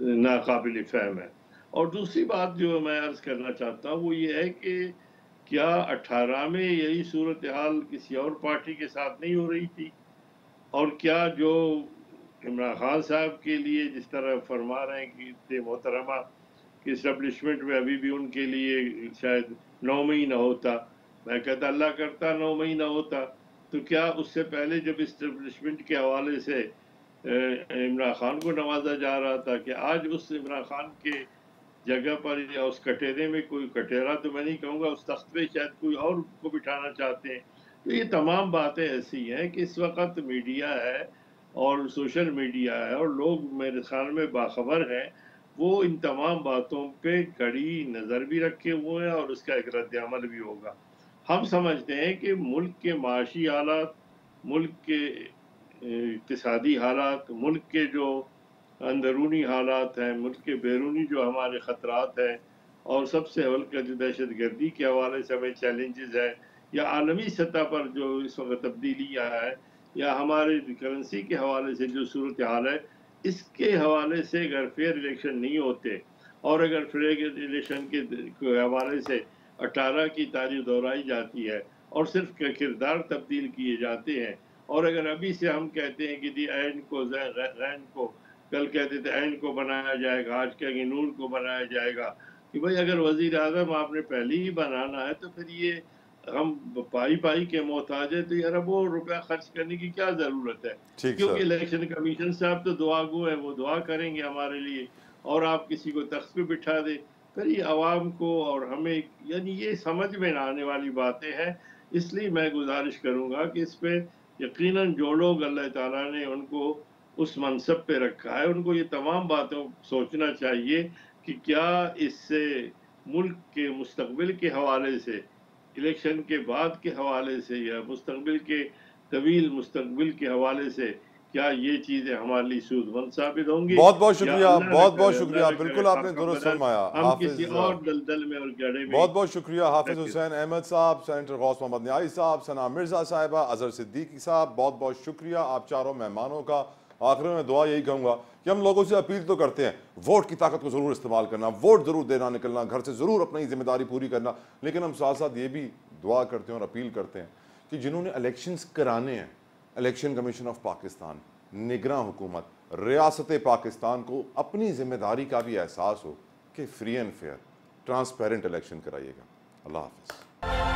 नाकाबिल फ़हम है। और दूसरी बात जो मैं अर्ज़ करना चाहता हूँ वो ये है कि क्या 18 में यही सूरत हाल किसी और पार्टी के साथ नहीं हो रही थी? और क्या जो इमरान खान साहब के लिए जिस तरह फरमा रहे हैं कि मोहतरमा कि इस्टेब्लिशमेंट में अभी भी उनके लिए शायद 9 मई ना होता, मैं कहता अल्लाह करता 9 मई ना होता, तो क्या उससे पहले जब इस्टेब्लिशमेंट के हवाले से इमरान खान को नवाजा जा रहा था कि आज उस इमरान खान के जगह पर या उस कटेरे में कोई कटेरा तो मैं नहीं कहूँगा, उस तख्त पे शायद कोई और को बिठाना चाहते हैं। तो ये तमाम बातें ऐसी हैं कि इस वक्त मीडिया है और सोशल मीडिया है और लोग मेरे ख्याल में बाखबर हैं, वो इन तमाम बातों पे कड़ी नज़र भी रखे हुए हैं और उसका एक रद्द-ए-अमल भी होगा। हम समझते हैं कि मुल्क के माशी हालात, मुल्क के इक्तिसादी हालात, मुल्क के जो अंदरूनी हालात हैं, मुल्क के बैरूनी जो हमारे ख़तरात हैं और सबसे अव्वल का जो दहशतगर्दी के हवाले से हमें चैलेंजेस हैं या आलमी सतह पर जो इस वक्त तब्दीलियाँ हैं या हमारे करेंसी के हवाले से जो सूरत हाल है, इसके हवाले से अगर फेयर इलेक्शन नहीं होते और अगर फेयर इलेक्शन के हवाले से 18 की तारीख दोहराई जाती है और सिर्फ किरदार तब्दील किए जाते हैं और अगर अभी से हम कहते हैं कि दी ऐन को रैन को कल कहते थे ऐन को बनाया जाएगा, आज कहेंगे नूर को बनाया जाएगा, कि भाई अगर वजीर आजम आपने पहले ही बनाना है तो फिर ये हम पाई पाई के मोहताज है, तो यार अरबों रुपया खर्च करने की क्या जरूरत है? क्योंकि इलेक्शन कमीशन साहब तो दुआ गो है, वो दुआ करेंगे हमारे लिए और आप किसी को तख्त पे बिठा दे, फिर ये आवाम को और हमें, यानी ये समझ में ना आने वाली बातें हैं। इसलिए मैं गुजारिश करूंगा कि इस पे यकीनन जो लोग अल्लाह ताला ने उनको उस मनसब पे रखा है, उनको ये तमाम बातों सोचना चाहिए कि क्या इससे मुल्क के मुस्तकबिल के हवाले से, इलेक्शन के बाद के हवाले से या मुस्तकबिल के तवील मुस्तकबिल के हवाले से क्या ये चीजें हमारे लिए सूदमंद साबित होंगी? बहुत बहुत शुक्रिया, बहुत बहुत शुक्रिया, बिल्कुल आपने दुरुस्त फरमाया। हम किसी और दलदल में और गड़े में। बहुत बहुत शुक्रिया हाफिज हुसैन अहमद साहब, सेनेटर गौस मोहम्मद न्याई साहब, सना मिर्जा साहिबा, अजहर सिद्दीकी साहब, बहुत बहुत शुक्रिया आप चारों मेहमानों का। आखिर में दुआ यही कहूँगा कि हम लोगों से अपील तो करते हैं, वोट की ताकत को ज़रूर इस्तेमाल करना, वोट ज़रूर देना, निकलना, घर से ज़रूर अपनी जिम्मेदारी पूरी करना, लेकिन हम साथ साथ ये भी दुआ करते हैं और अपील करते हैं कि जिन्होंने इलेक्शंस कराने हैं, इलेक्शन कमीशन ऑफ पाकिस्तान, निगरान हुकूमत, रियासत पाकिस्तान को अपनी जिम्मेदारी का भी एहसास हो कि free and fair transparent election कराइएगा। अल्लाह हाफ़िज़।